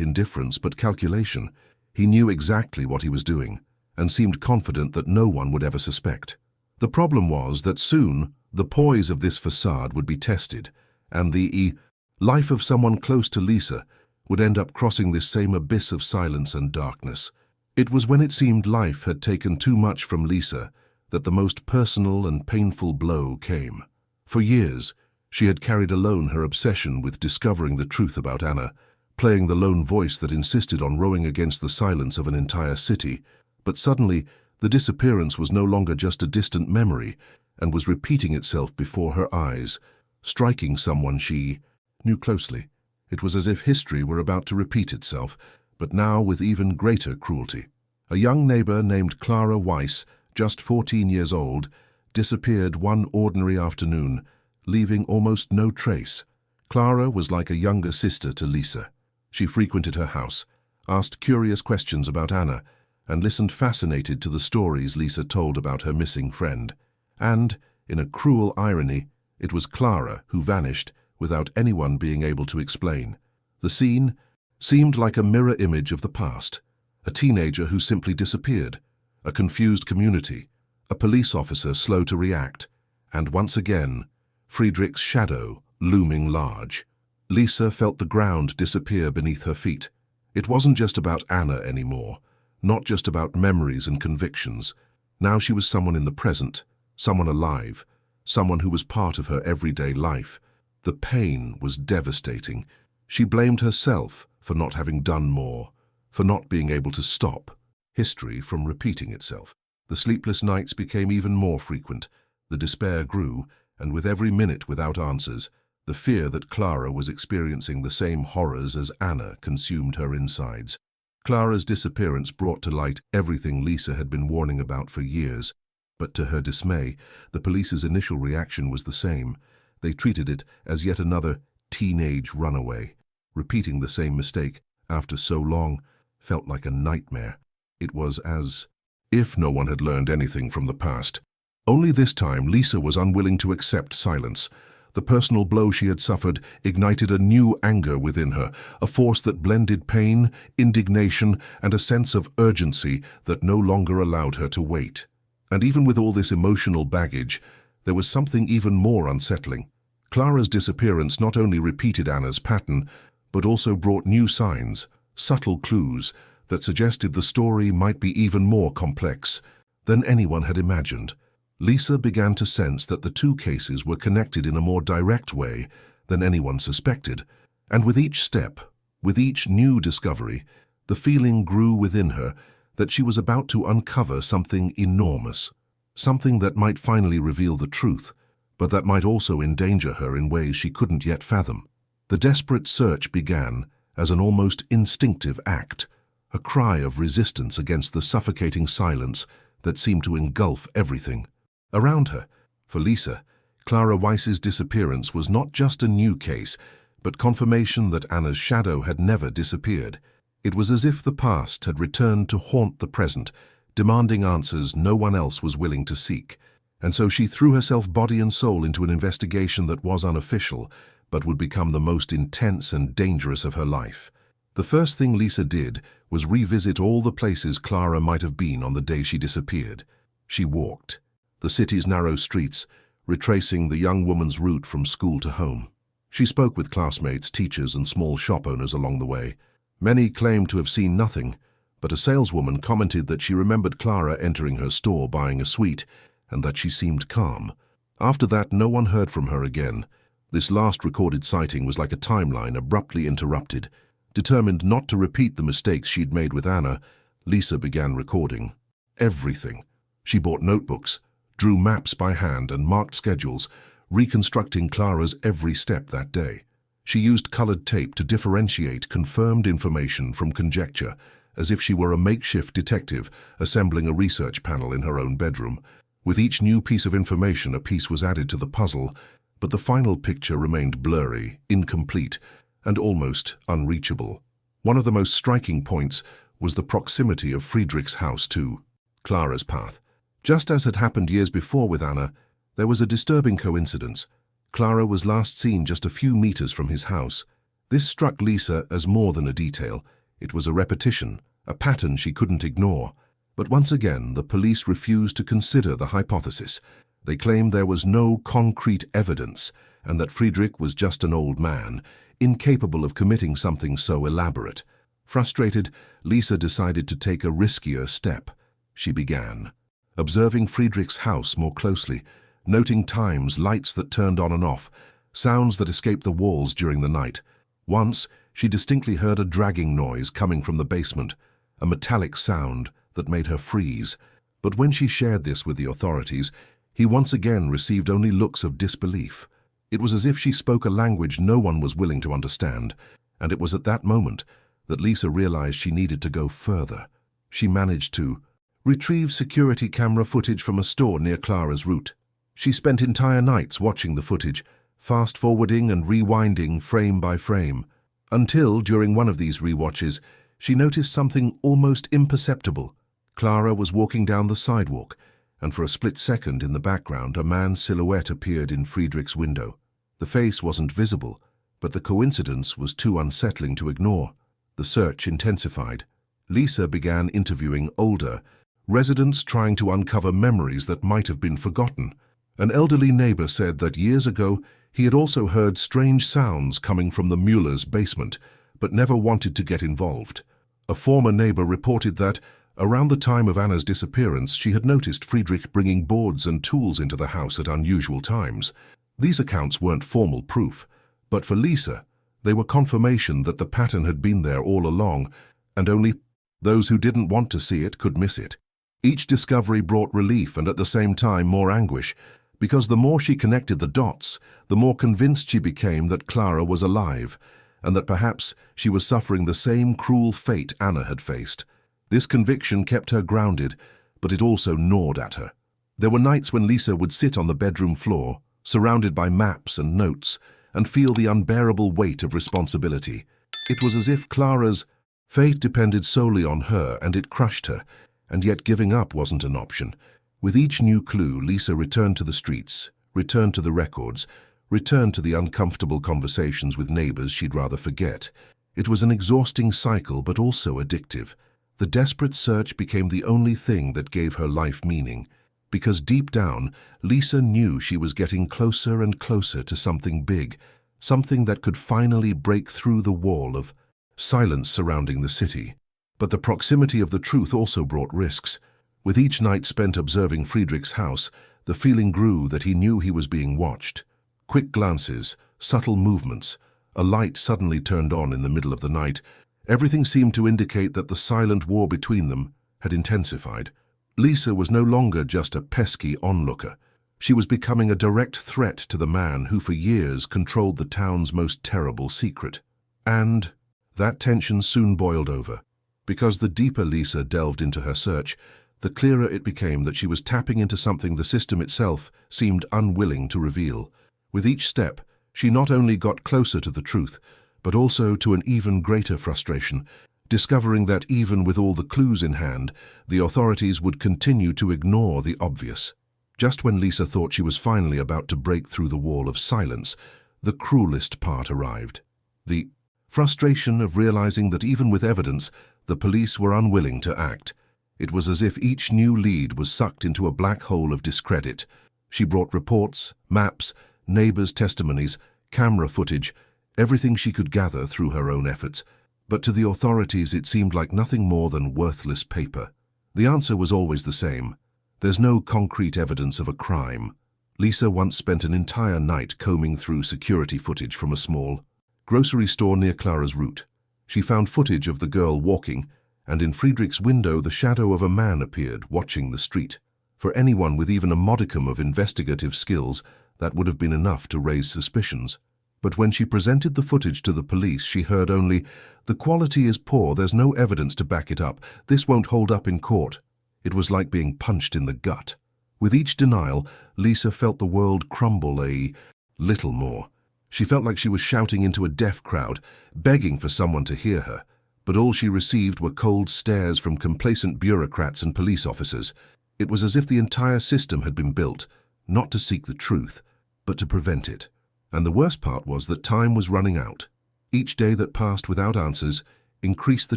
indifference but calculation. He knew exactly what he was doing, and seemed confident that no one would ever suspect. The problem was that soon the poise of this facade would be tested, and the life of someone close to Lisa would end up crossing this same abyss of silence and darkness. It was when it seemed life had taken too much from Lisa that the most personal and painful blow came. For years, she had carried alone her obsession with discovering the truth about Anna, playing the lone voice that insisted on rowing against the silence of an entire city. But suddenly, the disappearance was no longer just a distant memory and was repeating itself before her eyes, striking someone she knew closely. It was as if history were about to repeat itself, but now with even greater cruelty. A young neighbor named Clara Weiss, just 14 years old, disappeared one ordinary afternoon, leaving almost no trace. Clara was like a younger sister to Lisa. She frequented her house, asked curious questions about Anna, and listened fascinated to the stories Lisa told about her missing friend. And, in a cruel irony, it was Clara who vanished without anyone being able to explain. The scene seemed like a mirror image of the past. A teenager who simply disappeared, a confused community, a police officer slow to react, and once again, Friedrich's shadow looming large. Lisa felt the ground disappear beneath her feet. It wasn't just about Anna anymore, not just about memories and convictions. Now she was someone in the present, someone alive, someone who was part of her everyday life. The pain was devastating. She blamed herself for not having done more, for not being able to stop history from repeating itself. The sleepless nights became even more frequent. The despair grew, and with every minute without answers, the fear that Clara was experiencing the same horrors as Anna consumed her insides. Clara's disappearance brought to light everything Lisa had been warning about for years, but to her dismay, the police's initial reaction was the same. They treated it as yet another teenage runaway. Repeating the same mistake after so long felt like a nightmare. It was as if no one had learned anything from the past. Only this time, Lisa was unwilling to accept silence. The personal blow she had suffered ignited a new anger within her, a force that blended pain, indignation, and a sense of urgency that no longer allowed her to wait. And even with all this emotional baggage, there was something even more unsettling. Clara's disappearance not only repeated Anna's pattern, but also brought new signs, subtle clues that suggested the story might be even more complex than anyone had imagined. Lisa began to sense that the two cases were connected in a more direct way than anyone suspected, and with each step, with each new discovery, the feeling grew within her that she was about to uncover something enormous, something that might finally reveal the truth, but that might also endanger her in ways she couldn't yet fathom. The desperate search began as an almost instinctive act, a cry of resistance against the suffocating silence that seemed to engulf everything around her. For Lisa, Clara Weiss's disappearance was not just a new case, but confirmation that Anna's shadow had never disappeared. It was as if the past had returned to haunt the present, demanding answers no one else was willing to seek. And so she threw herself body and soul into an investigation that was unofficial, but would become the most intense and dangerous of her life. The first thing Lisa did was revisit all the places Clara might have been on the day she disappeared. She walked the city's narrow streets, retracing the young woman's route from school to home. She spoke with classmates, teachers, and small shop owners along the way. Many claimed to have seen nothing, but a saleswoman commented that she remembered Clara entering her store buying a sweet, and that she seemed calm. After that, no one heard from her again. This last recorded sighting was like a timeline abruptly interrupted. Determined not to repeat the mistakes she'd made with Anna, Lisa began recording everything. She bought notebooks, drew maps by hand and marked schedules, reconstructing Clara's every step that day. She used colored tape to differentiate confirmed information from conjecture, as if she were a makeshift detective assembling a research panel in her own bedroom. With each new piece of information, a piece was added to the puzzle, but the final picture remained blurry, incomplete, and almost unreachable. One of the most striking points was the proximity of Friedrich's house to Clara's path. Just as had happened years before with Anna, there was a disturbing coincidence. Clara was last seen just a few meters from his house. This struck Lisa as more than a detail. It was a repetition, a pattern she couldn't ignore. But once again, the police refused to consider the hypothesis. They claimed there was no concrete evidence and that Friedrich was just an old man, incapable of committing something so elaborate. Frustrated, Lisa decided to take a riskier step. She began observing Friedrich's house more closely, noting times, lights that turned on and off, sounds that escaped the walls during the night. Once, she distinctly heard a dragging noise coming from the basement, a metallic sound that made her freeze. But when she shared this with the authorities, he once again received only looks of disbelief. It was as if she spoke a language no one was willing to understand, and it was at that moment that Lisa realized she needed to go further. She managed to retrieve security camera footage from a store near Clara's route. She spent entire nights watching the footage, fast-forwarding and rewinding frame by frame, until, during one of these rewatches, she noticed something almost imperceptible. Clara was walking down the sidewalk, and for a split second in the background, a man's silhouette appeared in Friedrich's window. The face wasn't visible, but the coincidence was too unsettling to ignore. The search intensified. Lisa began interviewing older residents, trying to uncover memories that might have been forgotten. An elderly neighbor said that years ago he had also heard strange sounds coming from the Mueller's basement, but never wanted to get involved. A former neighbor reported that, around the time of Anna's disappearance, she had noticed Friedrich bringing boards and tools into the house at unusual times. These accounts weren't formal proof, but for Lisa, they were confirmation that the pattern had been there all along, and only those who didn't want to see it could miss it. Each discovery brought relief and at the same time more anguish, because the more she connected the dots, the more convinced she became that Clara was alive, and that perhaps she was suffering the same cruel fate Anna had faced. This conviction kept her grounded, but it also gnawed at her. There were nights when Lisa would sit on the bedroom floor, surrounded by maps and notes, and feel the unbearable weight of responsibility. It was as if Clara's fate depended solely on her, and it crushed her, and yet giving up wasn't an option. With each new clue, Lisa returned to the streets, returned to the records, returned to the uncomfortable conversations with neighbors she'd rather forget. It was an exhausting cycle, but also addictive. The desperate search became the only thing that gave her life meaning, because deep down, Lisa knew she was getting closer and closer to something big, something that could finally break through the wall of silence surrounding the city. But the proximity of the truth also brought risks. With each night spent observing Friedrich's house, the feeling grew that he knew he was being watched. Quick glances, subtle movements, a light suddenly turned on in the middle of the night. Everything seemed to indicate that the silent war between them had intensified. Lisa was no longer just a pesky onlooker. She was becoming a direct threat to the man who for years controlled the town's most terrible secret. And that tension soon boiled over. Because the deeper Lisa delved into her search, the clearer it became that she was tapping into something the system itself seemed unwilling to reveal. With each step, she not only got closer to the truth, but also to an even greater frustration, discovering that even with all the clues in hand, the authorities would continue to ignore the obvious. Just when Lisa thought she was finally about to break through the wall of silence, the cruelest part arrived. The frustration of realizing that even with evidence, the police were unwilling to act. It was as if each new lead was sucked into a black hole of discredit. She brought reports, maps, neighbors' testimonies, camera footage, everything she could gather through her own efforts. But to the authorities it seemed like nothing more than worthless paper. The answer was always the same. There's no concrete evidence of a crime. Lisa once spent an entire night combing through security footage from a small grocery store near Clara's route. She found footage of the girl walking, and in Friedrich's window the shadow of a man appeared, watching the street. For anyone with even a modicum of investigative skills, that would have been enough to raise suspicions. But when she presented the footage to the police, she heard only, "The quality is poor, there's no evidence to back it up, this won't hold up in court." It was like being punched in the gut. With each denial, Lisa felt the world crumble a little more. She felt like she was shouting into a deaf crowd, begging for someone to hear her. But all she received were cold stares from complacent bureaucrats and police officers. It was as if the entire system had been built, not to seek the truth, but to prevent it. And the worst part was that time was running out. Each day that passed without answers increased the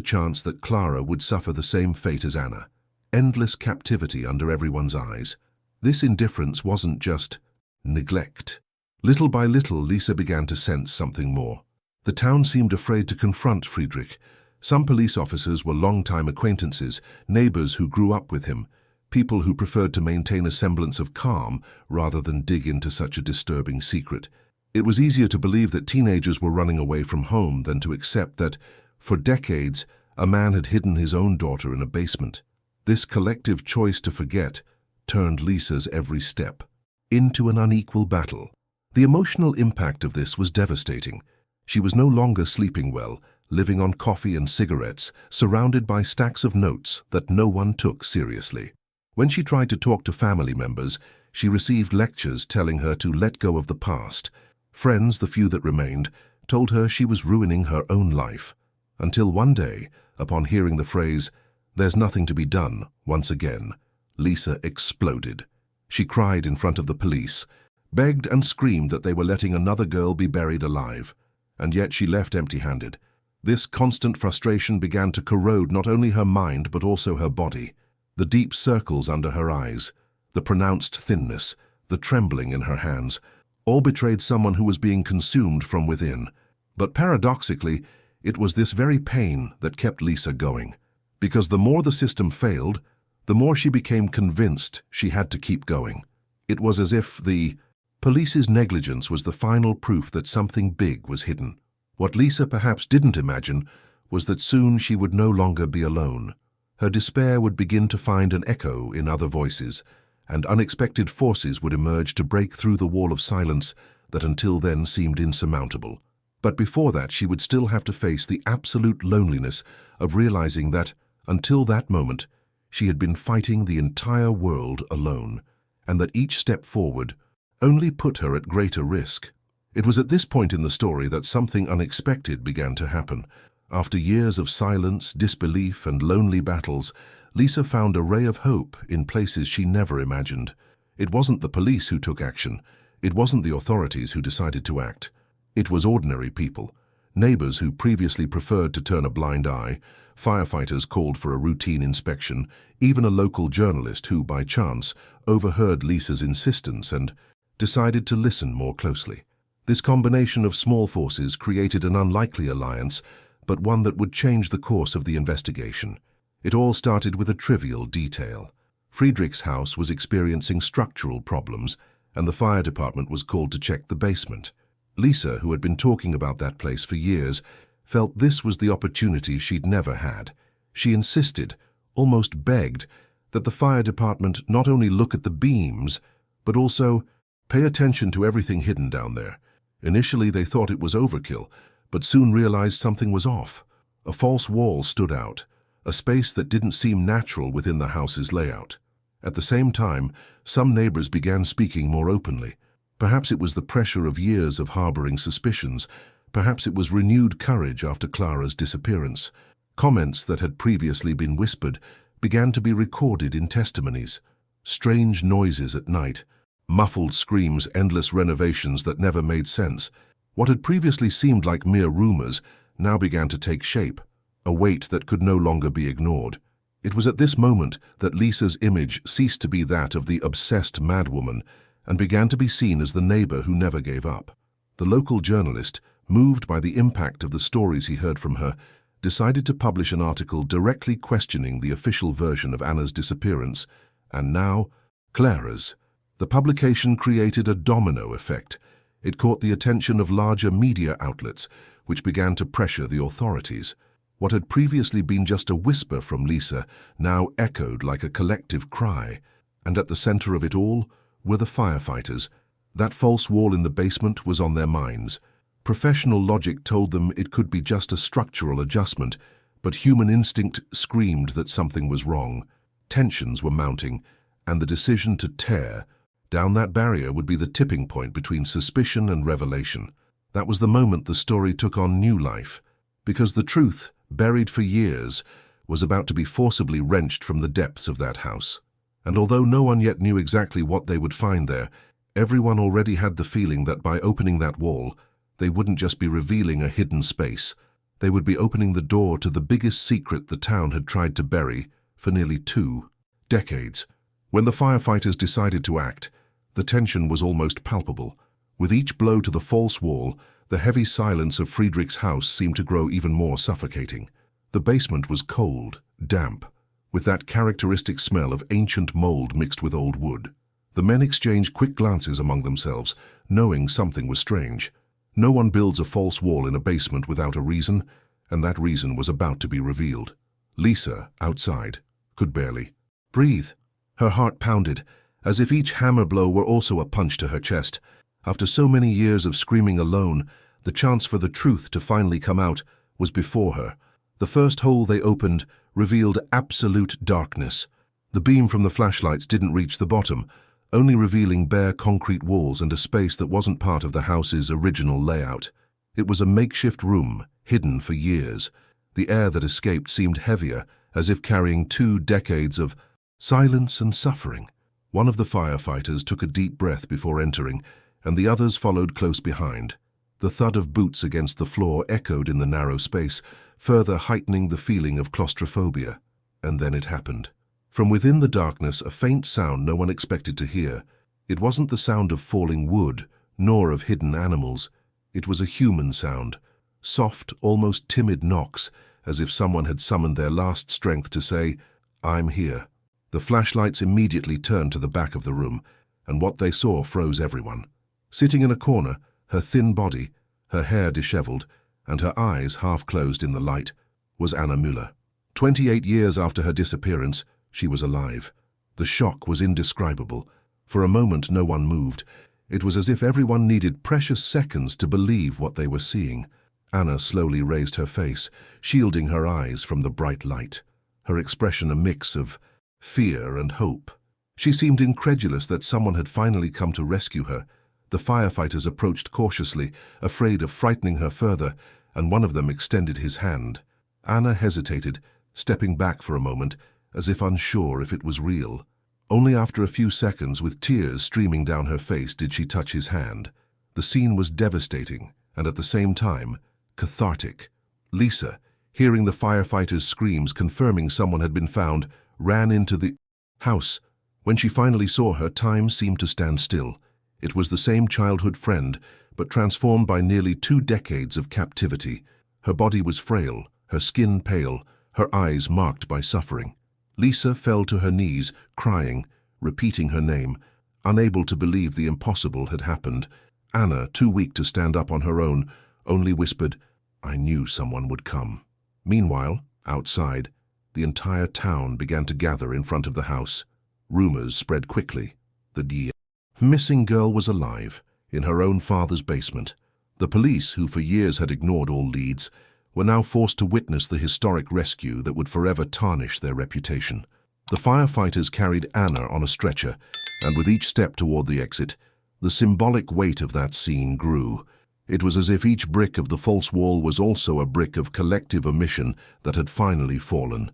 chance that Clara would suffer the same fate as Anna. Endless captivity under everyone's eyes. This indifference wasn't just neglect. Little by little, Lisa began to sense something more. The town seemed afraid to confront Friedrich. Some police officers were long-time acquaintances, neighbors who grew up with him, people who preferred to maintain a semblance of calm rather than dig into such a disturbing secret. It was easier to believe that teenagers were running away from home than to accept that, for decades, a man had hidden his own daughter in a basement. This collective choice to forget turned Lisa's every step into an unequal battle. The emotional impact of this was devastating. She was no longer sleeping well, living on coffee and cigarettes, surrounded by stacks of notes that no one took seriously. When she tried to talk to family members, she received lectures telling her to let go of the past. Friends, the few that remained, told her she was ruining her own life. Until one day, upon hearing the phrase, "There's nothing to be done," once again, Lisa exploded. She cried in front of the police, begged and screamed that they were letting another girl be buried alive. And yet she left empty-handed. This constant frustration began to corrode not only her mind but also her body. The deep circles under her eyes, the pronounced thinness, the trembling in her hands, all betrayed someone who was being consumed from within. But paradoxically, it was this very pain that kept Lisa going. Because the more the system failed, the more she became convinced she had to keep going. It was as if the police's negligence was the final proof that something big was hidden. What Lisa perhaps didn't imagine was that soon she would no longer be alone. Her despair would begin to find an echo in other voices, and unexpected forces would emerge to break through the wall of silence that until then seemed insurmountable. But before that, she would still have to face the absolute loneliness of realizing that, until that moment, she had been fighting the entire world alone, and that each step forward only put her at greater risk. It was at this point in the story that something unexpected began to happen. After years of silence, disbelief, and lonely battles, Lisa found a ray of hope in places she never imagined. It wasn't the police who took action. It wasn't the authorities who decided to act. It was ordinary people, neighbors who previously preferred to turn a blind eye, firefighters called for a routine inspection, even a local journalist who, by chance, overheard Lisa's insistence and decided to listen more closely. This combination of small forces created an unlikely alliance, but one that would change the course of the investigation. It all started with a trivial detail. Friedrich's house was experiencing structural problems, and the fire department was called to check the basement. Lisa, who had been talking about that place for years, felt this was the opportunity she'd never had. She insisted, almost begged, that the fire department not only look at the beams, but also pay attention to everything hidden down there. Initially, they thought it was overkill, but soon realized something was off. A false wall stood out, a space that didn't seem natural within the house's layout. At the same time, some neighbors began speaking more openly. Perhaps it was the pressure of years of harboring suspicions. Perhaps it was renewed courage after Clara's disappearance. Comments that had previously been whispered began to be recorded in testimonies. Strange noises at night, muffled screams, endless renovations that never made sense. What had previously seemed like mere rumors now began to take shape, a weight that could no longer be ignored. It was at this moment that Lisa's image ceased to be that of the obsessed madwoman and began to be seen as the neighbor who never gave up. The local journalist, moved by the impact of the stories he heard from her, decided to publish an article directly questioning the official version of Anna's disappearance, and now, Clara's. The publication created a domino effect. It caught the attention of larger media outlets, which began to pressure the authorities. What had previously been just a whisper from Lisa now echoed like a collective cry. And at the center of it all were the firefighters. That false wall in the basement was on their minds. Professional logic told them it could be just a structural adjustment, but human instinct screamed that something was wrong. Tensions were mounting, and the decision to tear down that barrier would be the tipping point between suspicion and revelation. That was the moment the story took on new life, because the truth, buried for years, was about to be forcibly wrenched from the depths of that house. And although no one yet knew exactly what they would find there, everyone already had the feeling that by opening that wall, they wouldn't just be revealing a hidden space. They would be opening the door to the biggest secret the town had tried to bury for nearly 2 decades. When the firefighters decided to act, the tension was almost palpable. With each blow to the false wall, the heavy silence of Friedrich's house seemed to grow even more suffocating. The basement was cold, damp, with that characteristic smell of ancient mold mixed with old wood. The men exchanged quick glances among themselves, knowing something was strange. No one builds a false wall in a basement without a reason, and that reason was about to be revealed. Lisa, outside, could barely breathe. Her heart pounded, as if each hammer blow were also a punch to her chest. After so many years of screaming alone, the chance for the truth to finally come out was before her. The first hole they opened revealed absolute darkness. The beam from the flashlights didn't reach the bottom, only revealing bare concrete walls and a space that wasn't part of the house's original layout. It was a makeshift room, hidden for years. The air that escaped seemed heavier, as if carrying 2 decades of silence and suffering. One of the firefighters took a deep breath before entering, and the others followed close behind. The thud of boots against the floor echoed in the narrow space, further heightening the feeling of claustrophobia. And then it happened. From within the darkness, a faint sound no one expected to hear. It wasn't the sound of falling wood, nor of hidden animals. It was a human sound. Soft, almost timid knocks, as if someone had summoned their last strength to say, "I'm here." The flashlights immediately turned to the back of the room, and what they saw froze everyone. Sitting in a corner, her thin body, her hair disheveled, and her eyes half-closed in the light, was Anna Müller. 28 years after her disappearance, she was alive. The shock was indescribable. For a moment, no one moved. It was as if everyone needed precious seconds to believe what they were seeing. Anna slowly raised her face, shielding her eyes from the bright light, her expression a mix of fear and hope. She seemed incredulous that someone had finally come to rescue her. The firefighters approached cautiously, afraid of frightening her further, and one of them extended his hand. Anna hesitated, stepping back for a moment, as if unsure if it was real. Only after a few seconds, with tears streaming down her face, did she touch his hand. The scene was devastating, and at the same time, cathartic. Lisa, hearing the firefighters' screams confirming someone had been found, ran into the house. When she finally saw her, time seemed to stand still. It was the same childhood friend, but transformed by nearly 2 decades of captivity. Her body was frail, her skin pale, her eyes marked by suffering. Lisa fell to her knees, crying, repeating her name, unable to believe the impossible had happened. Anna, too weak to stand up on her own, only whispered, "I knew someone would come." Meanwhile, outside, the entire town began to gather in front of the house. Rumors spread quickly. The missing girl was alive, in her own father's basement. The police, who for years had ignored all leads, were now forced to witness the historic rescue that would forever tarnish their reputation. The firefighters carried Anna on a stretcher, and with each step toward the exit, the symbolic weight of that scene grew. It was as if each brick of the false wall was also a brick of collective omission that had finally fallen.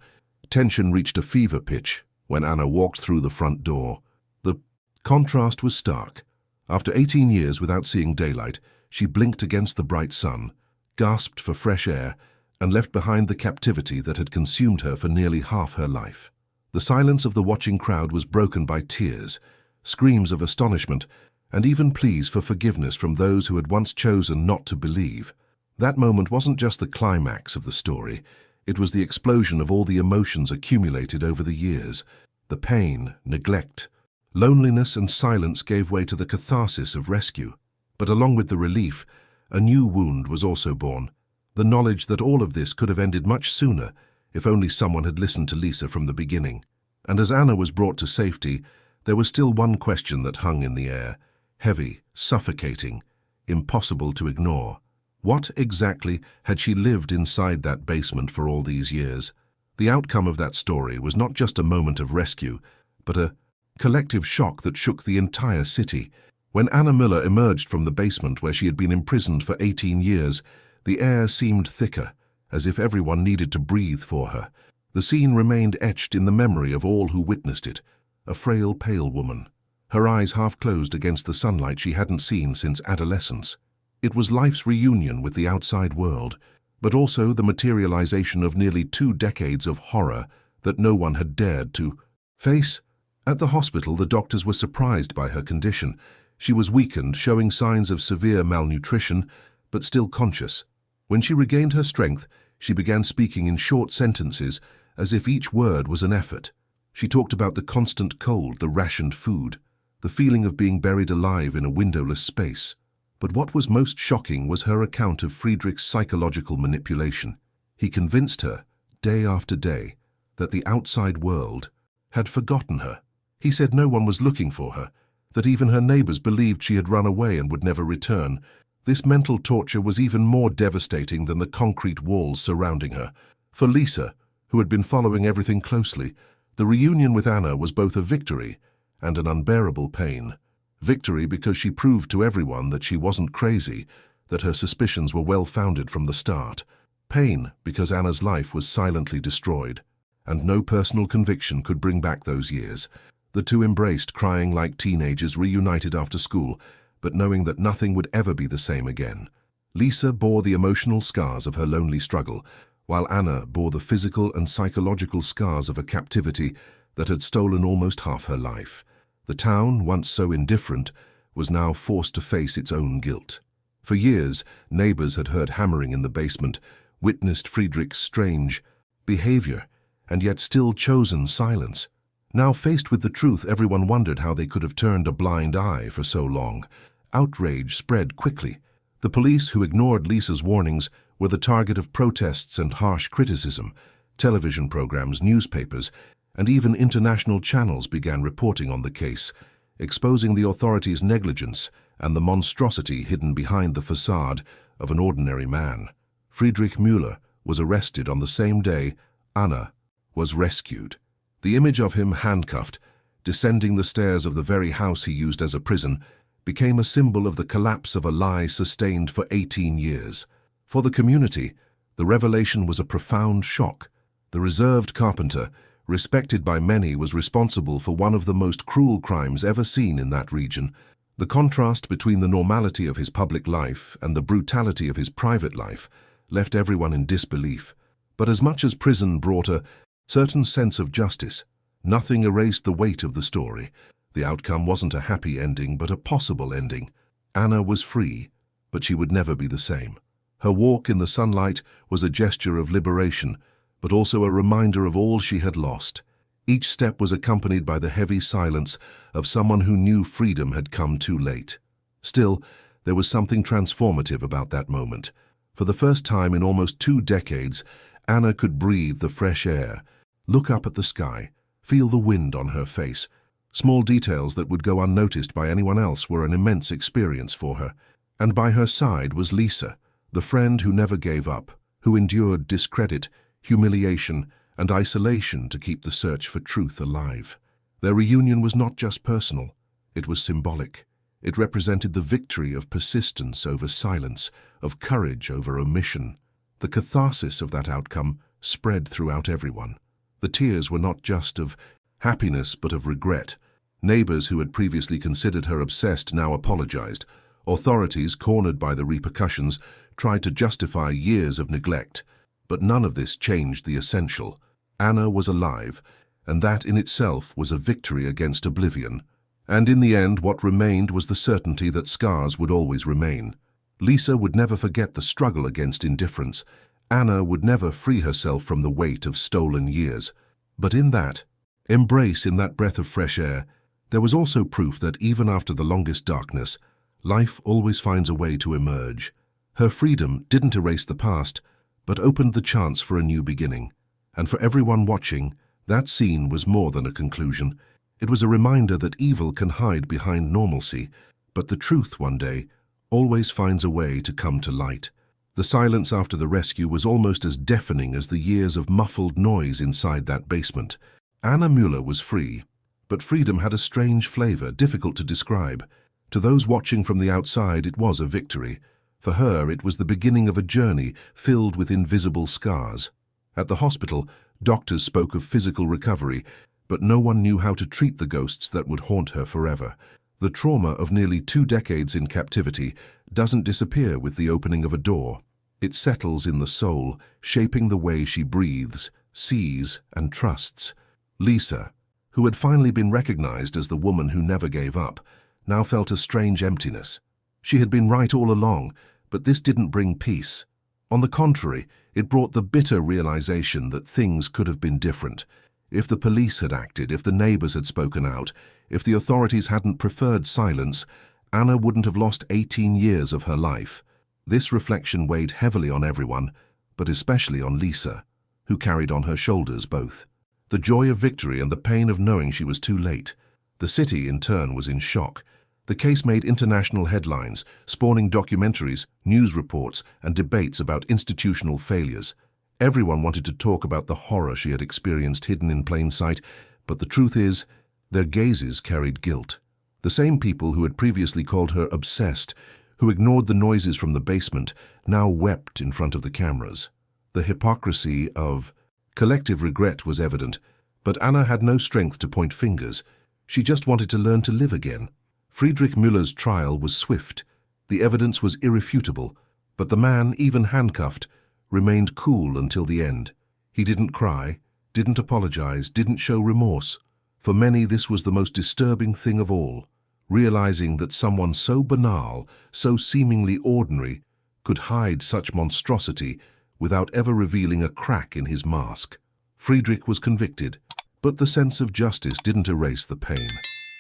Tension reached a fever pitch when Anna walked through the front door. The contrast was stark. After 18 years without seeing daylight, she blinked against the bright sun, gasped for fresh air, and left behind the captivity that had consumed her for nearly half her life. The silence of the watching crowd was broken by tears, screams of astonishment, and even pleas for forgiveness from those who had once chosen not to believe. That moment wasn't just the climax of the story. It was the explosion of all the emotions accumulated over the years. The pain, neglect, loneliness, and silence gave way to the catharsis of rescue. But along with the relief, a new wound was also born. The knowledge that all of this could have ended much sooner if only someone had listened to Lisa from the beginning. And as Anna was brought to safety, there was still one question that hung in the air, heavy, suffocating, impossible to ignore. What exactly had she lived inside that basement for all these years? The outcome of that story was not just a moment of rescue, but a collective shock that shook the entire city. When Anna Miller emerged from the basement where she had been imprisoned for 18 years, the air seemed thicker, as if everyone needed to breathe for her. The scene remained etched in the memory of all who witnessed it, a frail, pale woman, her eyes half closed against the sunlight she hadn't seen since adolescence. It was life's reunion with the outside world, but also the materialization of nearly 2 decades of horror that no one had dared to face. At the hospital, the doctors were surprised by her condition. She was weakened, showing signs of severe malnutrition, but still conscious. When she regained her strength, she began speaking in short sentences, as if each word was an effort. She talked about the constant cold, the rationed food, the feeling of being buried alive in a windowless space. But what was most shocking was her account of Friedrich's psychological manipulation. He convinced her, day after day, that the outside world had forgotten her. He said no one was looking for her, that even her neighbors believed she had run away and would never return. This mental torture was even more devastating than the concrete walls surrounding her. For Lisa, who had been following everything closely, the reunion with Anna was both a victory and an unbearable pain. Victory because she proved to everyone that she wasn't crazy, that her suspicions were well-founded from the start. Pain because Anna's life was silently destroyed, and no personal conviction could bring back those years. The two embraced, crying like teenagers reunited after school, but knowing that nothing would ever be the same again. Lisa bore the emotional scars of her lonely struggle, while Anna bore the physical and psychological scars of a captivity that had stolen almost half her life. The town, once so indifferent, was now forced to face its own guilt. For years, neighbors had heard hammering in the basement, witnessed Friedrich's strange behavior, and yet still chosen silence. Now faced with the truth, everyone wondered how they could have turned a blind eye for so long. Outrage spread quickly. The police, who ignored Lisa's warnings, were the target of protests and harsh criticism. Television programs, newspapers, and even international channels began reporting on the case, exposing the authorities' negligence and the monstrosity hidden behind the facade of an ordinary man. Friedrich Müller was arrested on the same day Anna was rescued. The image of him handcuffed, descending the stairs of the very house he used as a prison, became a symbol of the collapse of a lie sustained for 18 years. For the community, the revelation was a profound shock. The reserved carpenter, respected by many, was responsible for one of the most cruel crimes ever seen in that region. The contrast between the normality of his public life and the brutality of his private life left everyone in disbelief. But as much as prison brought a certain sense of justice, nothing erased the weight of the story. The outcome wasn't a happy ending, but a possible ending. Anna was free, but she would never be the same. Her walk in the sunlight was a gesture of liberation, but also a reminder of all she had lost. Each step was accompanied by the heavy silence of someone who knew freedom had come too late. Still, there was something transformative about that moment. For the first time in almost 2 decades, Anna could breathe the fresh air, look up at the sky, feel the wind on her face. Small details that would go unnoticed by anyone else were an immense experience for her. And by her side was Lisa, the friend who never gave up, who endured discredit, humiliation, and isolation to keep the search for truth alive. Their reunion was not just personal, it was symbolic. It represented the victory of persistence over silence, of courage over omission. The catharsis of that outcome spread throughout everyone. The tears were not just of happiness but of regret. Neighbors who had previously considered her obsessed now apologized. Authorities, cornered by the repercussions, tried to justify years of neglect. But none of this changed the essential. Anna was alive, and that in itself was a victory against oblivion. And in the end, what remained was the certainty that scars would always remain. Lisa would never forget the struggle against indifference. Anna would never free herself from the weight of stolen years. But in that embrace, in that breath of fresh air, there was also proof that even after the longest darkness, life always finds a way to emerge. Her freedom didn't erase the past, but opened the chance for a new beginning. And for everyone watching, that scene was more than a conclusion. It was a reminder that evil can hide behind normalcy, but the truth one day always finds a way to come to light. The silence after the rescue was almost as deafening as the years of muffled noise inside that basement. Anna Müller was free, but freedom had a strange flavor, difficult to describe. To those watching from the outside, it was a victory. For her, it was the beginning of a journey filled with invisible scars. At the hospital, doctors spoke of physical recovery, but no one knew how to treat the ghosts that would haunt her forever. The trauma of nearly 2 decades in captivity doesn't disappear with the opening of a door. It settles in the soul, shaping the way she breathes, sees, and trusts. Lisa, who had finally been recognized as the woman who never gave up, now felt a strange emptiness. She had been right all along, but this didn't bring peace. On the contrary, it brought the bitter realization that things could have been different. If the police had acted, if the neighbors had spoken out, if the authorities hadn't preferred silence, Anna wouldn't have lost 18 years of her life. This reflection weighed heavily on everyone, but especially on Lisa, who carried on her shoulders both the joy of victory and the pain of knowing she was too late. The city, in turn, was in shock. The case made international headlines, spawning documentaries, news reports, and debates about institutional failures. Everyone wanted to talk about the horror she had experienced hidden in plain sight, but the truth is, their gazes carried guilt. The same people who had previously called her obsessed, who ignored the noises from the basement, now wept in front of the cameras. The hypocrisy of collective regret was evident, but Anna had no strength to point fingers. She just wanted to learn to live again. Friedrich Müller's trial was swift. The evidence was irrefutable, but the man, even handcuffed, remained cool until the end. He didn't cry, didn't apologize, didn't show remorse. For many, this was the most disturbing thing of all, realizing that someone so banal, so seemingly ordinary, could hide such monstrosity without ever revealing a crack in his mask. Friedrich was convicted, but the sense of justice didn't erase the pain.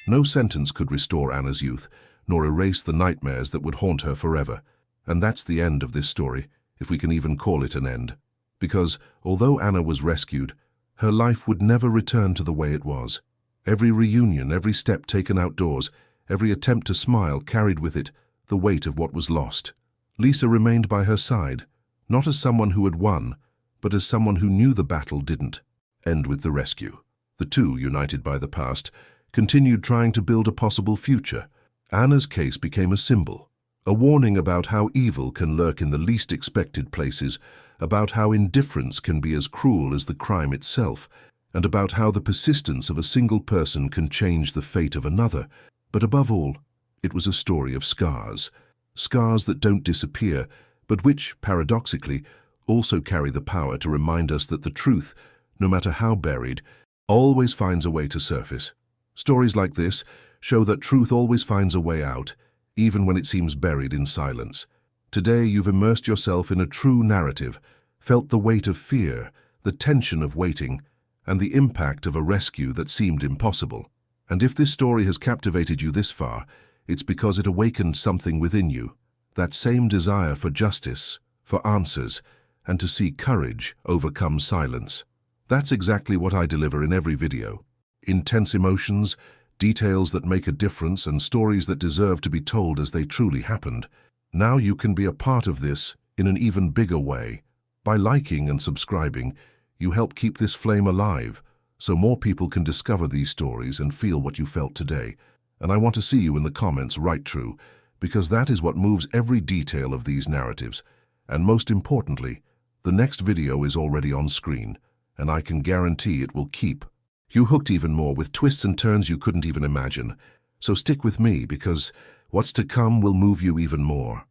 No sentence could restore Anna's youth, nor erase the nightmares that would haunt her forever. And that's the end of this story, if we can even call it an end. Because, although Anna was rescued, her life would never return to the way it was. Every reunion, every step taken outdoors, every attempt to smile carried with it the weight of what was lost. Lisa remained by her side, not as someone who had won, but as someone who knew the battle didn't end with the rescue. The two, united by the past, continued trying to build a possible future. Anna's case became a symbol, a warning about how evil can lurk in the least expected places, about how indifference can be as cruel as the crime itself, and about how the persistence of a single person can change the fate of another. But above all, it was a story of scars. Scars that don't disappear, but which, paradoxically, also carry the power to remind us that the truth, no matter how buried, always finds a way to surface. Stories like this show that truth always finds a way out, even when it seems buried in silence. Today you've immersed yourself in a true narrative, felt the weight of fear, the tension of waiting, and the impact of a rescue that seemed impossible. And if this story has captivated you this far, it's because it awakened something within you, that same desire for justice, for answers, and to see courage overcome silence. That's exactly what I deliver in every video. Intense emotions, details that make a difference, and stories that deserve to be told as they truly happened. Now you can be a part of this in an even bigger way. By liking and subscribing, you help keep this flame alive, so more people can discover these stories and feel what you felt today. And I want to see you in the comments right true, because that is what moves every detail of these narratives. And most importantly, the next video is already on screen, and I can guarantee it will keep you hooked even more with twists and turns you couldn't even imagine. So stick with me, because what's to come will move you even more.